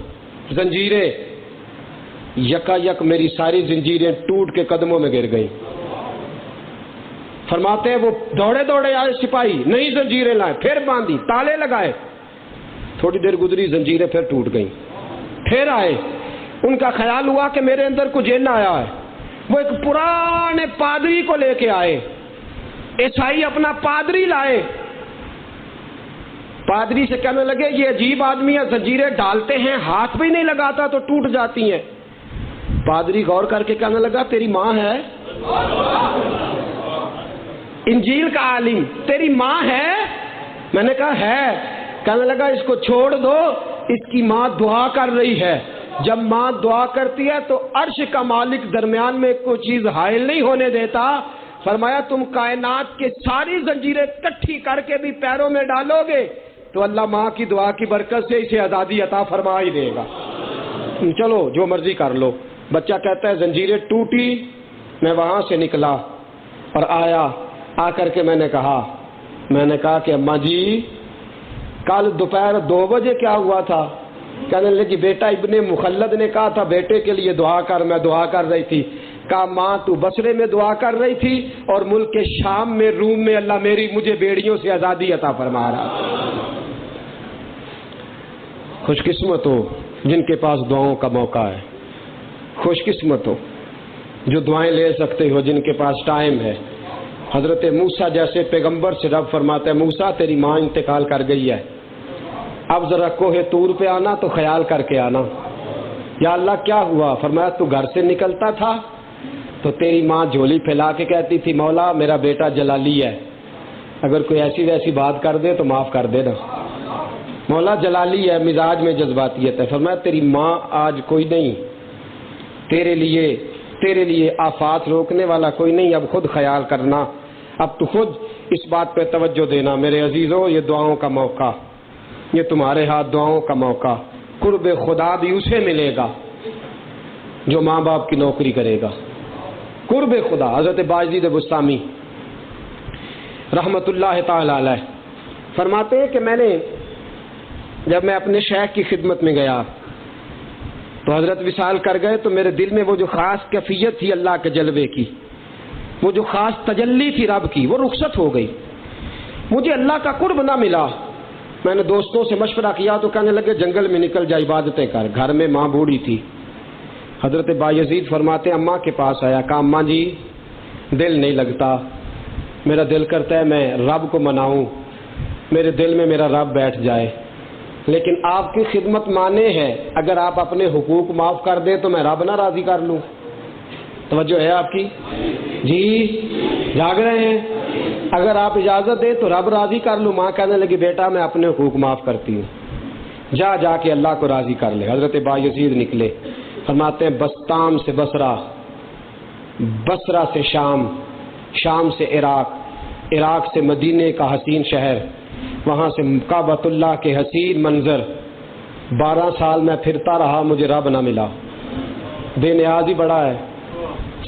زنجیریں، یکا یک میری ساری زنجیریں ٹوٹ کے قدموں میں گر گئی۔ فرماتے ہیں وہ دوڑے دوڑے آئے سپاہی، نئی زنجیریں لائے، پھر باندھی، تالے لگائے، تھوڑی دیر گزری زنجیریں پھر ٹوٹ گئیں، پھر آئے، ان کا خیال ہوا کہ میرے اندر کچھ جن آیا ہے، وہ ایک پرانے پادری کو لے کے آئے، عیسائی اپنا پادری لائے، پادری سے کہنے لگے یہ عجیب آدمی ہے، زنجیریں ڈالتے ہیں ہاتھ بھی نہیں لگاتا تو ٹوٹ جاتی ہیں۔ پادری غور کر کے کہنے لگا تیری ماں ہے، انجیل کا عالم، تیری ماں ہے؟ میں نے کہا ہے۔ کہنے لگا اس کو چھوڑ دو، اس کی ماں دعا کر رہی ہے، جب ماں دعا کرتی ہے تو عرش کا مالک درمیان میں کوئی چیز حائل نہیں ہونے دیتا۔ فرمایا تم کائنات کے ساری زنجیریں کٹھی کر کے بھی پیروں میں ڈالو گے تو اللہ ماں کی دعا کی برکت سے اسے آزادی عطا فرما ہی دے گا۔ چلو جو مرضی کر لو۔ بچہ کہتا ہے زنجیریں ٹوٹی، میں وہاں سے نکلا اور آیا، آ کر کے میں نے کہا کہ اماں جی کل دوپہر 2 بجے کیا ہوا تھا؟ کہنے لگی بیٹا ابن مخلد نے کہا تھا بیٹے کے لیے دعا کر، میں دعا کر رہی تھی۔ کہا ماں تو بصرے میں دعا کر رہی تھی اور ملک کے شام میں، روم میں اللہ مجھے بیڑیوں سے آزادی عطا فرما رہا۔ خوش قسمت ہو جن کے پاس دعاؤں کا موقع ہے، خوش قسمت ہو جو دعائیں لے سکتے ہو، جن کے پاس ٹائم ہے۔ حضرت موسیٰ جیسے پیغمبر سے رب فرماتا ہے موسیٰ تیری ماں انتقال کر گئی ہے، اب ذرا کوہ طور پہ آنا تو خیال کر کے آنا۔ یا اللہ کیا ہوا؟ فرمایا تو گھر سے نکلتا تھا تو تیری ماں جھولی پھیلا کے کہتی تھی مولا میرا بیٹا جلالی ہے، اگر کوئی ایسی ویسی بات کر دے تو معاف کر دے نا، مولا جلالی ہے، مزاج میں جذباتیت ہے۔ فرمایا تیری ماں آج کوئی نہیں، تیرے لیے آفات روکنے والا کوئی نہیں، اب خود خیال کرنا، اب تو خود اس بات پہ توجہ دینا۔ میرے عزیزوں یہ دعاؤں کا موقع، یہ تمہارے ہاتھ دعاؤں کا موقع، قرب خدا بھی اسے ملے گا جو ماں باپ کی نوکری کرے گا۔ قرب خدا۔ حضرت باجید بستامی رحمت اللہ تعالی علیہ فرماتے ہیں کہ جب میں اپنے شیخ کی خدمت میں گیا تو حضرت وصال کر گئے تو میرے دل میں وہ جو خاص کیفیت تھی اللہ کے جلوے کی، وہ جو خاص تجلی تھی رب کی، وہ رخصت ہو گئی، مجھے اللہ کا قرب نہ ملا۔ میں نے دوستوں سے مشورہ کیا تو کہنے لگے جنگل میں نکل جا عبادتیں کر، گھر میں ماں بوڑھی تھی۔ حضرت بایزید فرماتے ہیں اماں کے پاس آیا، کہا اماں جی دل نہیں لگتا، میرا دل کرتا ہے میں رب کو مناؤں، میرے دل میں میرا رب بیٹھ جائے، لیکن آپ کی خدمت مانے ہے، اگر آپ اپنے حقوق معاف کر دیں تو میں رب نہ راضی کر لوں۔ توجہ ہے آپ کی؟ جی جاگ رہے ہیں؟ اگر آپ اجازت دیں تو رب راضی کر لوں۔ ماں کہنے لگی بیٹا میں اپنے حقوق معاف کرتی ہوں، جا کے اللہ کو راضی کر لے۔ حضرت بایزید نکلے، فرماتے ہیں بستام سے بصرہ، بصرہ سے شام، شام سے عراق، عراق سے مدینے کا حسین شہر، وہاں سے کعبۃ اللہ کے حسین منظر۔ 12 سال میں پھرتا رہا، مجھے رب نہ ملا، بے نیاز ہی بڑا ہے،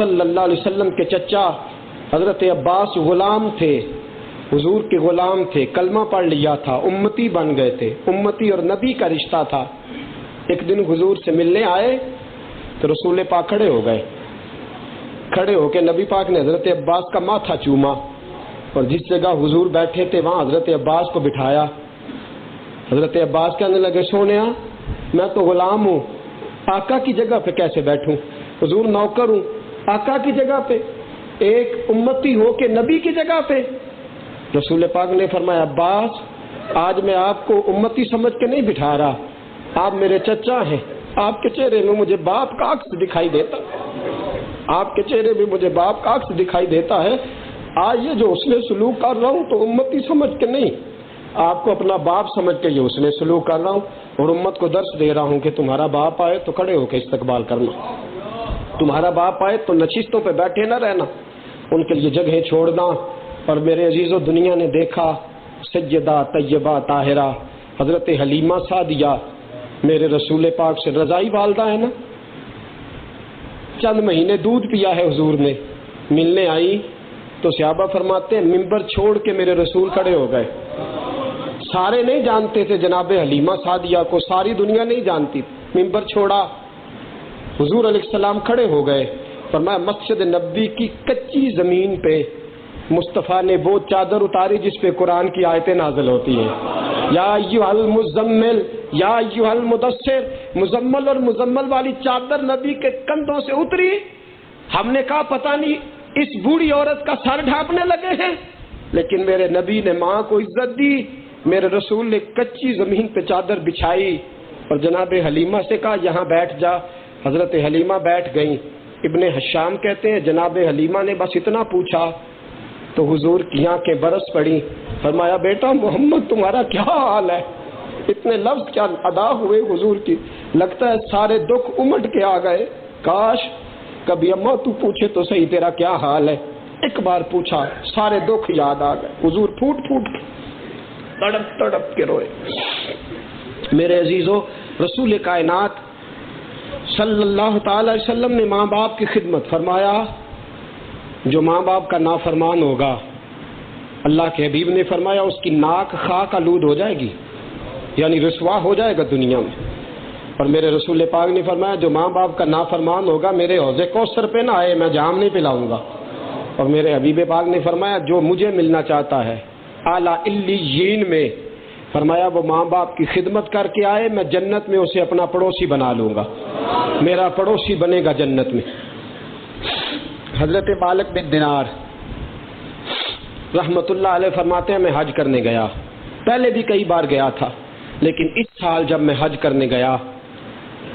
صلی اللہ علیہ وسلم کے چچا حضرت عباس غلام تھے، حضور کے غلام تھے، کلمہ پڑھ لیا تھا، امتی بن گئے تھے، امتی اور نبی کا رشتہ تھا۔ ایک دن حضور سے ملنے آئے تو رسول پاک کھڑے ہو گئے، کھڑے ہو کے نبی پاک نے حضرت عباس کا ماتھا چوما، اور جس جگہ حضور بیٹھے تھے وہاں حضرت عباس کو بٹھایا۔ حضرت عباس کہنے لگے سونیا میں تو غلام ہوں، آقا کی جگہ پہ کیسے بیٹھوں؟ حضور نوکر ہوں، آقا کی جگہ پہ، ایک امتی ہو کے نبی کی جگہ پہ۔ رسول پاک نے فرمایا عباس آج میں آپ کو امتی سمجھ کے نہیں بٹھا رہا، آپ میرے چچا ہیں، آپ کے چہرے میں مجھے باپ کا عکس دکھائی دیتا، آپ کے چہرے میں مجھے باپ کا عکس دکھائی دیتا ہے۔ آج یہ جو حسن سلوک کر رہا ہوں تو امتی سمجھ کے نہیں، آپ کو اپنا باپ سمجھ کے یہ حسن سلوک کر رہا ہوں، اور امت کو درس دے رہا ہوں کہ تمہارا باپ آئے تو کھڑے ہو کے استقبال کرنا، تمہارا باپ آئے تو نشستوں پہ بیٹھے نہ رہنا، ان کے لیے جگہیں چھوڑنا۔ اور میرے عزیزو دنیا نے دیکھا سیدہ طیبہ طاہرہ حضرت حلیمہ سعدیہ میرے رسول پاک سے رضائی والدہ ہے نا، چند مہینے دودھ پیا ہے حضور نے، ملنے آئی تو صحابہ فرماتے ہیں ممبر چھوڑ کے میرے رسول کھڑے ہو گئے۔ سارے نہیں جانتے تھے جناب حلیمہ سعدیہ کو، ساری دنیا نہیں جانتی، ممبر چھوڑا، حضور علیہ السلام کھڑے ہو گئے، فرمایا مسجد نبوی کی کچی زمین پہ مصطفیٰ نے وہ چادر اتاری جس پہ قرآن کی آیتیں نازل ہوتی ہیں، یا ایھا المزمل یا ایھا المدثر، مزمل اور مزمل والی چادر نبی کے کندھوں سے اتری۔ ہم نے کہا پتہ نہیں اس بوڑھی عورت کا سر ڈھانپنے لگے ہیں، لیکن میرے نبی نے ماں کو عزت دی، میرے رسول نے کچی زمین پہ چادر بچھائی اور جناب حلیمہ سے کہا یہاں بیٹھ جا۔ حضرت حلیمہ بیٹھ گئیں۔ ابن حشام کہتے ہیں جناب حلیمہ نے بس اتنا پوچھا تو حضور کی آنکھیں برس پڑی، فرمایا بیٹا محمد تمہارا کیا حال ہے؟ اتنے لفظ کیا ادا ہوئے حضور کی، لگتا ہے سارے دکھ امٹ کے آ گئے، کاش کبھی اماں تو پوچھے تو صحیح تیرا کیا حال ہے، ایک بار پوچھا سارے دکھ یاد آ گئے، حضور پھوٹ پھوٹ کے تڑپ تڑپ کے روئے۔ میرے عزیزو رسول کائنات صلی اللہ تعالی علیہ وسلم نے ماں باپ کی خدمت فرمایا، جو ماں باپ کا نافرمان ہوگا اللہ کے حبیب نے فرمایا اس کی ناک خاک آلود ہو جائے گی، یعنی رسوا ہو جائے گا دنیا میں۔ اور میرے رسول پاک نے فرمایا جو ماں باپ کا نافرمان ہوگا میرے حوض کوثر پہ نہ آئے، میں جام نہیں پلاؤں گا۔ اور میرے حبیب پاک نے فرمایا جو مجھے ملنا چاہتا ہے اعلیٰ علیین میں، فرمایا وہ ماں باپ کی خدمت کر کے آئے، میں جنت میں اسے اپنا پڑوسی بنا لوں گا، میرا پڑوسی بنے گا جنت میں۔ حضرت مالک بن دینار رحمت اللہ علیہ فرماتے ہیں میں حج کرنے گیا، پہلے بھی کئی بار گیا تھا لیکن اس سال جب میں حج کرنے گیا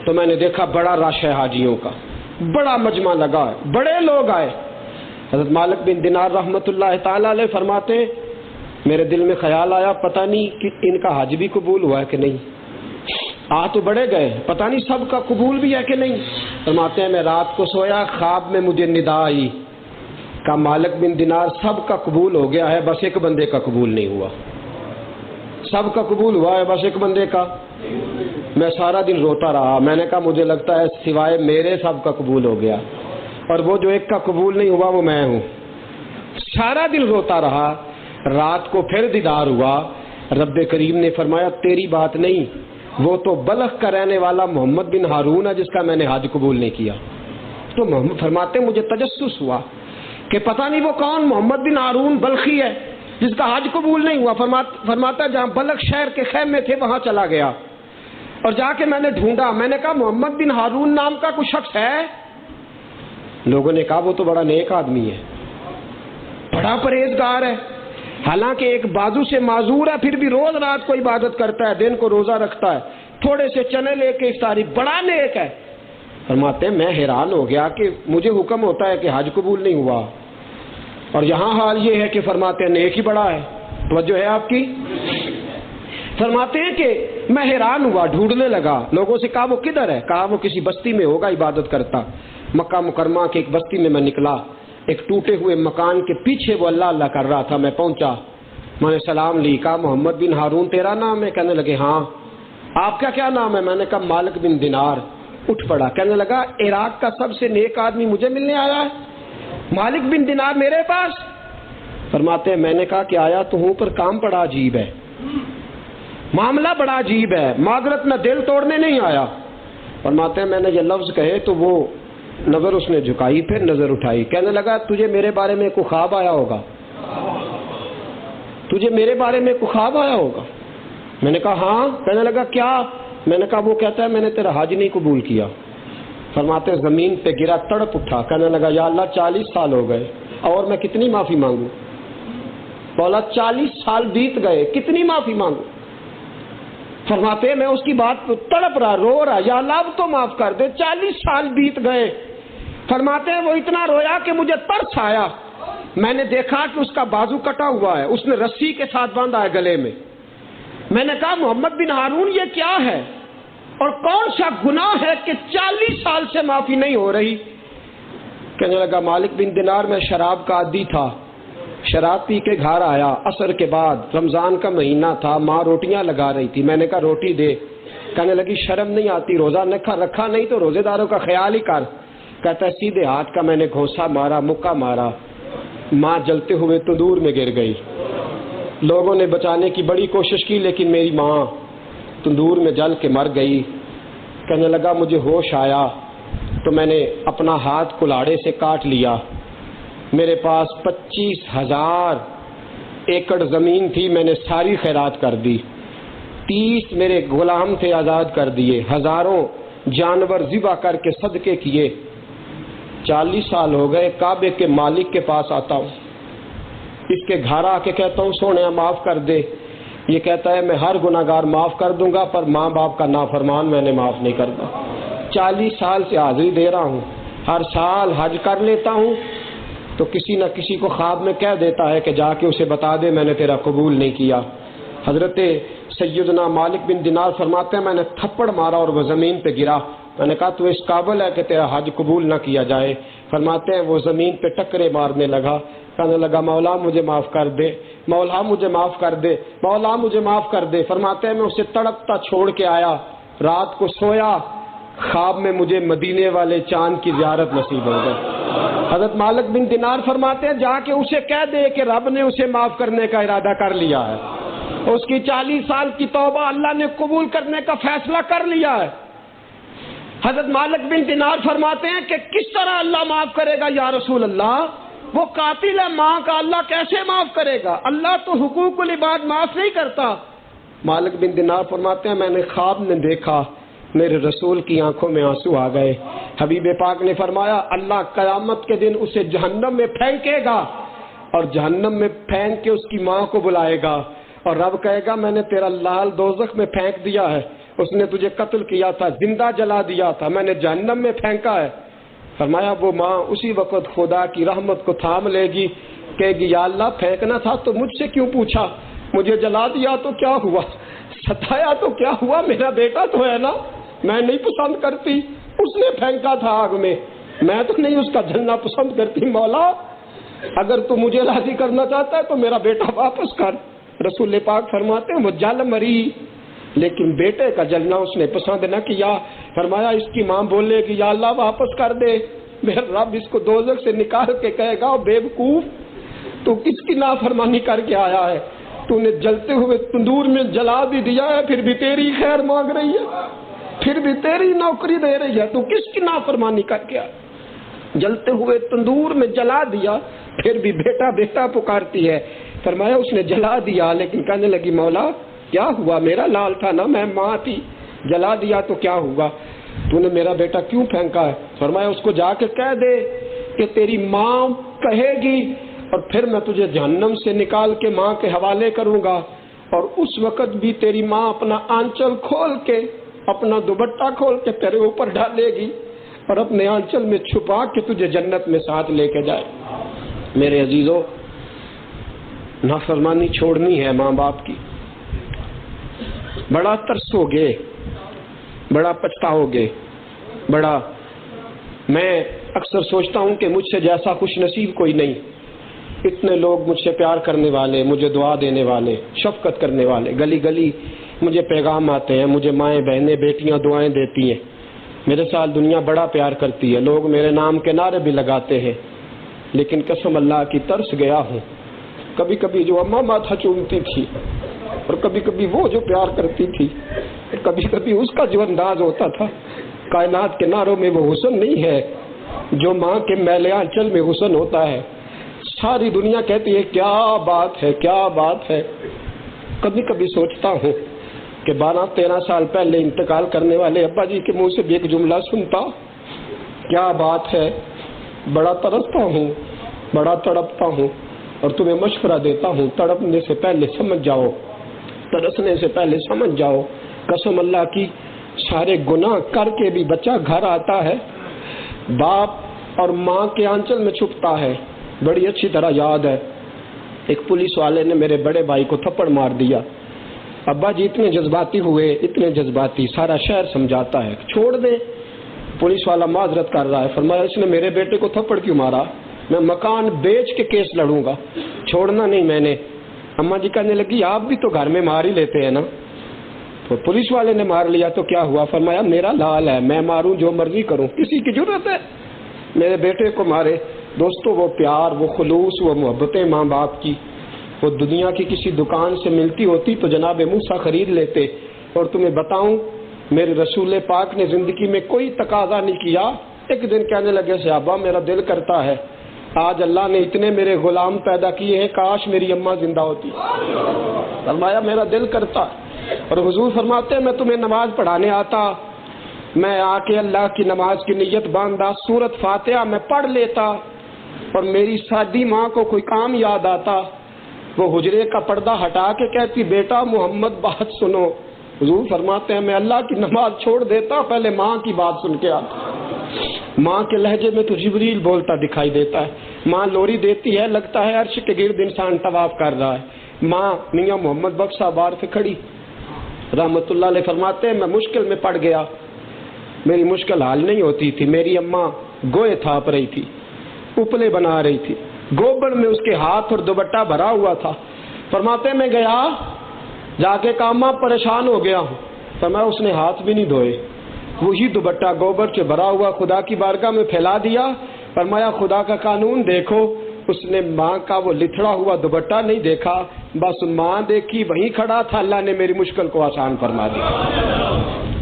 تو میں نے دیکھا بڑا رش ہے حاجیوں کا، بڑا مجمع لگا ہے، بڑے لوگ آئے۔ حضرت مالک بن دینار رحمت اللہ تعالی علیہ فرماتے ہیں میرے دل میں خیال آیا پتہ نہیں کہ ان کا حج بھی قبول ہوا ہے کہ نہیں، آ تو بڑے گئے، پتہ نہیں سب کا قبول بھی ہے کہ نہیں۔ فرماتے ہیں میں رات کو سویا، خواب میں مجھے ندا آئی، کہا مالک بن دینار سب کا قبول ہو گیا ہے بس ایک بندے کا قبول نہیں ہوا، سب کا قبول ہوا ہے بس ایک بندے کا۔ میں سارا دن روتا رہا، میں نے کہا مجھے لگتا ہے سوائے میرے سب کا قبول ہو گیا، اور وہ جو ایک کا قبول نہیں ہوا وہ میں ہوں۔ سارا دن روتا رہا، رات کو پھر دیدار ہوا، رب کریم نے فرمایا تیری بات نہیں، وہ تو بلخ کا رہنے والا محمد بن ہارون ہے جس کا میں نے حج قبول نہیں کیا۔ تو محمد فرماتے مجھے تجسس ہوا کہ پتہ نہیں وہ کون محمد بن ہارون بلخی ہے جس کا حج قبول نہیں ہوا۔ فرماتا جہاں بلخ شہر کے خیمے تھے وہاں چلا گیا اور جا کے میں نے ڈھونڈا، میں نے کہا محمد بن ہارون نام کا کوئی شخص ہے؟ لوگوں نے کہا وہ تو بڑا نیک آدمی ہے، بڑا پرہیزگار ہے، حالانکہ ایک بازو سے معذور ہے پھر بھی روز رات کو عبادت کرتا ہے، دن کو روزہ رکھتا ہے، تھوڑے سے چنے لے کے افطاری، بڑا نیک ہے۔ فرماتے ہیں میں حیران ہو گیا کہ مجھے حکم ہوتا ہے کہ حج قبول نہیں ہوا اور یہاں حال یہ ہے کہ فرماتے ہیں نیک ہی بڑا ہے۔ توجہ ہے آپ کی؟ فرماتے ہیں کہ میں حیران ہوا، ڈھونڈنے لگا، لوگوں سے کہا وہ کدھر ہے؟ کہا وہ کسی بستی میں ہوگا عبادت کرتا۔ مکہ مکرمہ کے ایک بستی میں نکلا، ایک ٹوٹے ہوئے مکان کے پیچھے وہ اللہ اللہ کر رہا تھا، میں پہنچا، میں نے سلام لی، کہا محمد بن ہارون تیرا نام ہے؟ کہنے لگے ہاں۔ آپ کا کیا نام ہے؟ میں نے کہا مالک بن دینار۔ اٹھ پڑا، کہنے لگا عراق کا سب سے نیک آدمی مجھے ملنے آیا ہے، مالک بن دینار میرے پاس؟ فرماتے ہیں میں نے کہا کہ آیا تو ہوں پر کام بڑا عجیب ہے، معاملہ بڑا عجیب ہے، معذرت میں دل توڑنے نہیں آیا۔ فرماتے ہیں میں نے یہ لفظ کہے تو وہ نظر اس نے جھکائی، پھر نظر اٹھائی، کہنے لگا تجھے میرے بارے میں کوئی خواب آیا ہوگا، تجھے میرے بارے میں کوئی خواب آیا ہوگا؟ میں نے کہا ہاں۔ کہنے لگا کیا؟ میں نے کہا وہ کہتا ہے میں نے تیرا حج نہیں قبول کیا۔ فرماتے ہیں زمین پہ گرا، تڑپ اٹھا، کہنے لگا یا اللہ 40 سال ہو گئے اور میں کتنی معافی مانگوں؟ بولا 40 سال بیت گئے، کتنی معافی مانگوں؟ فرماتے ہیں میں اس کی بات تڑپ رہا، رو رہا، یا اللہ اب تو معاف کر دے، 40 سال بیت گئے۔ فرماتے ہیں وہ اتنا رویا کہ مجھے ترس آیا، میں نے دیکھا کہ اس کا بازو کٹا ہوا ہے، اس نے رسی کے ساتھ باندھا ہے گلے میں۔ میں نے کہا محمد بن ہارون یہ کیا ہے اور کون سا گناہ ہے کہ 40 سال سے معافی نہیں ہو رہی؟ کہنے لگا مالک بن دینار میں شراب کا عادی تھا، شراب پی کے گھر آیا، عصر کے بعد رمضان کا مہینہ تھا، ماں روٹیاں لگا رہی تھی، میں نے کہا روٹی دے۔ کہنے لگی شرم نہیں آتی، روزہ رکھا نہیں تو روزے داروں کا خیال ہی کر۔ کہتا ہے سیدھے ہاتھ کا میں نے گھونسا مارا، مکہ مارا، ماں جلتے ہوئے تندور میں گر گئی۔ لوگوں نے بچانے کی بڑی کوشش کی لیکن میری ماں تندور میں جل کے مر گئی۔ کہنے لگا مجھے ہوش آیا تو میں نے اپنا ہاتھ کلاڑے سے کاٹ لیا، میرے پاس 25,000 ایکڑ زمین تھی، میں نے ساری خیرات کر دی، 30 میرے غلام تھے آزاد کر دیے، ہزاروں جانور ذبح کر کے صدقے کیے۔ 40 سال ہو گئے، کعبے کے مالک کے پاس آتا ہوں، اس کے گھر آ کے کہتا ہوں سونیا معاف کر دے، یہ کہتا ہے میں ہر گناہگار معاف کر دوں گا پر ماں باپ کا نافرمان میں نے معاف نہیں کرتا۔ 40 سال سے حاضری دے رہا ہوں، ہر سال حج کر لیتا ہوں تو کسی نہ کسی کو خواب میں کہہ دیتا ہے کہ جا کے اسے بتا دے میں نے تیرا قبول نہیں کیا۔ حضرت سیدنا مالک بن دینار فرماتے ہیں میں نے تھپڑ مارا اور وہ زمین پہ گرا، میں نے کہا تو اس قابل ہے کہ تیرا حج قبول نہ کیا جائے؟ فرماتے ہیں وہ زمین پہ ٹکرے مارنے لگا، کہنے لگا مولا مجھے معاف کر دے، مولا مجھے معاف کر دے، مولا مجھے معاف کر دے۔ فرماتے ہیں میں اسے تڑپتا چھوڑ کے آیا، رات کو سویا، خواب میں مجھے مدینے والے چاند کی زیارت نصیب ہو گئی۔ حضرت مالک بن دینار فرماتے ہیں جا کے اسے کہہ دے کہ رب نے اسے معاف کرنے کا ارادہ کر لیا ہے، اس کی 40 سال کی توبہ اللہ نے قبول کرنے کا فیصلہ کر لیا ہے۔ حضرت مالک بن دینار فرماتے ہیں کہ کس طرح اللہ معاف کرے گا یا رسول اللہ، وہ قاتل ہے ماں کا، اللہ کیسے معاف کرے گا؟ اللہ تو حقوق العباد معاف نہیں کرتا۔ مالک بن دینار فرماتے ہیں میں نے خواب میں دیکھا، میرے رسول کی آنکھوں میں آنسو آ گئے۔ حبیب پاک نے فرمایا اللہ قیامت کے دن اسے جہنم میں پھینکے گا اور جہنم میں پھینک کے اس کی ماں کو بلائے گا اور رب کہے گا میں نے تیرا لال دوزخ میں پھینک دیا ہے، اس نے تجھے قتل کیا تھا، زندہ جلا دیا تھا، میں نے جہنم میں پھینکا ہے۔ فرمایا وہ ماں اسی وقت خدا کی رحمت کو تھام لے گی، کہے گی یا اللہ پھینکنا تھا تو مجھ سے کیوں پوچھا، مجھے جلا دیا تو کیا ہوا، ستایا تو کیا ہوا، میرا بیٹا تو ہے نا، میں نہیں پسند کرتی، اس نے پھینکا تھا آگ میں، میں تو نہیں اس کا جلنا پسند کرتی، مولا اگر تو مجھے راضی کرنا چاہتا ہے تو میرا بیٹا واپس کر۔ رسول پاک فرماتے ہیں وہ جل مری لیکن بیٹے کا جلنا اس نے پسند نہ کیا۔ فرمایا اس کی ماں بولے گی یا اللہ واپس کر دے، میرا رب اس کو دوزخ سے نکال کے کہے گا بے وقوف تو کس کی نافرمانی کر کے آیا ہے، تو نے جلتے ہوئے تندور میں جلا بھی دیا ہے، پھر بھی تیری خیر مانگ رہی ہے، پھر بھی تیری نوکری دے رہی ہے، تو کس کی نافرمانی کر کے آیا؟ جلتے ہوئے تندور میں جلا دیا پھر بھی بیٹا بیٹا پکارتی ہے۔ فرمایا اس نے جلا دیا لیکن کہنے لگی مولا کیا ہوا، میرا لال تھا نا، میں ماں تھی، جلا دیا تو کیا ہوگا، تو نے میرا بیٹا کیوں پھینکا ہے؟ فرمایا اس کو جا کے کہہ دے کہ تیری ماں کہے گی اور پھر میں تجھے جہنم سے نکال کے ماں کے حوالے کروں گا، اور اس وقت بھی تیری ماں اپنا آنچل کھول کے اپنا دوپٹہ کھول کے تیرے اوپر ڈالے گی اور اپنے آنچل میں چھپا کے تجھے جنت میں ساتھ لے کے جائے۔ میرے عزیزو نافرمانی چھوڑنی ہے ماں باپ کی، بڑا ترسو گے، بڑا پچھتاؤ گے، بڑا میں اکثر سوچتا ہوں کہ مجھ سے جیسا خوش نصیب کوئی نہیں، اتنے لوگ مجھ سے پیار کرنے والے، مجھے دعا دینے والے، شفقت کرنے والے، گلی گلی مجھے پیغام آتے ہیں، مجھے مائیں بہنیں بیٹیاں دعائیں دیتی ہیں، میرے ساتھ دنیا بڑا پیار کرتی ہے، لوگ میرے نام کے نعرے بھی لگاتے ہیں، لیکن قسم اللہ کی ترس گیا ہوں۔ کبھی کبھی جو اماں ماتھا چومتی تھی، اور کبھی کبھی وہ جو پیار کرتی تھی، اور کبھی کبھی اس کا جو انداز ہوتا تھا، کائنات کے ناروں میں وہ حسن نہیں ہے جو ماں کے میلے آنچل میں حسن ہوتا ہے۔ ساری دنیا کہتی ہے کیا بات ہے، کیا بات ہے۔ کبھی کبھی سوچتا ہوں کہ 12-13 سال پہلے انتقال کرنے والے ابا جی کے منہ سے بھی ایک جملہ سنتا، کیا بات ہے۔ بڑا ترستا ہوں، بڑا تڑپتا ہوں، اور تمہیں مشورہ دیتا ہوں، تڑپنے سے پہلے سمجھ جاؤ، ترسنے سے پہلے سمجھ جاؤ۔ قسم اللہ کی، سارے گناہ کر کے بھی بچہ گھر آتا ہے، باپ اور ماں کے آنچل میں چھپتا ہے۔ بڑی اچھی طرح یاد ہے، ایک پولیس والے نے میرے بڑے بھائی کو تھپڑ مار دیا۔ ابا جی اتنے جذباتی ہوئے، اتنے جذباتی، سارا شہر سمجھاتا ہے چھوڑ دیں۔ پولیس والا معذرت کر رہا ہے، فرمایا اس نے میرے بیٹے کو تھپڑ کیوں مارا؟ میں مکان بیچ کے کیس لڑوں گا، چھوڑنا نہیں میں نے۔ اماں جی کہنے لگی آپ بھی تو گھر میں مار ہی لیتے ہیں نا۔ تو پولیس والے نے مار لیا تو کیا ہوا؟ فرمایا میرا لال ہے، میں ماروں جو مرضی کروں، کسی کی ضرورت ہے میرے بیٹے کو مارے؟ دوستو وہ پیار، وہ خلوص، وہ محبتیں ماں باپ کی، وہ دنیا کی کسی دکان سے ملتی ہوتی تو جناب موسیٰ خرید لیتے۔ اور تمہیں بتاؤں، میرے رسول پاک نے زندگی میں کوئی تقاضا نہیں کیا۔ ایک دن کہنے لگے صحابہ میرا دل کرتا ہے آج اللہ نے اتنے میرے غلام پیدا کیے ہیں، کاش میری اماں زندہ ہوتی۔ فرمایا میرا دل کرتا، اور حضور فرماتے ہیں میں تمہیں نماز پڑھانے آتا، میں آ کے اللہ کی نماز کی نیت باندھا، سورت فاتحہ میں پڑھ لیتا، اور میری سادی ماں کو کوئی کام یاد آتا، وہ حجرے کا پردہ ہٹا کے کہتی بیٹا محمد بات سنو۔ حضور فرماتے ہیں میں اللہ کی نماز چھوڑ دیتا، پہلے ماں کی بات سن کے آتا۔ ماں کے لہجے میں تو جبریل بولتا دکھائی دیتا ہے، ماں لوری دیتی ہے لگتا ہے عرش کے گرد انسان طواف کر رہا ہے۔ ماں میاں محمد بخش صاحب بار سے کھڑی رحمت اللہ علیہ فرماتے ہیں میں مشکل میں پڑ گیا، میری مشکل حل نہیں ہوتی تھی، میری اماں گوئے تھاپ رہی تھی، اپلے بنا رہی تھی، گوبر میں اس کے ہاتھ اور دوپٹہ بھرا ہوا تھا۔ فرماتے میں گیا جا کے کہا ماں پریشان ہو گیا ہوں، فرمایا اس نے ہاتھ بھی نہیں دھوئے، وہی دوپٹہ گوبر سے بھرا ہوا خدا کی بارگاہ میں پھیلا دیا۔ فرمایا خدا کا قانون دیکھو، اس نے ماں کا وہ لتھڑا ہوا دوپٹہ نہیں دیکھا، بس ماں دیکھی، وہیں کھڑا تھا، اللہ نے میری مشکل کو آسان فرما دیا،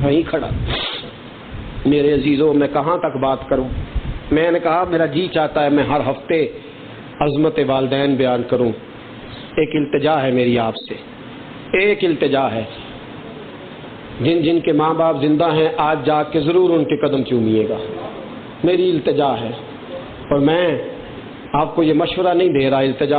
وہیں کھڑا۔ میرے عزیزوں میں کہاں تک بات کروں؟ میں نے کہا میرا جی چاہتا ہے میں ہر ہفتے عظمت والدین بیان کروں۔ ایک التجا ہے میری آپ سے، ایک التجا ہے، جن جن کے ماں باپ زندہ ہیں آج جا کے ضرور ان کے قدم چومیے گا، میری التجا ہے۔ اور میں آپ کو یہ مشورہ نہیں دے رہا، التجا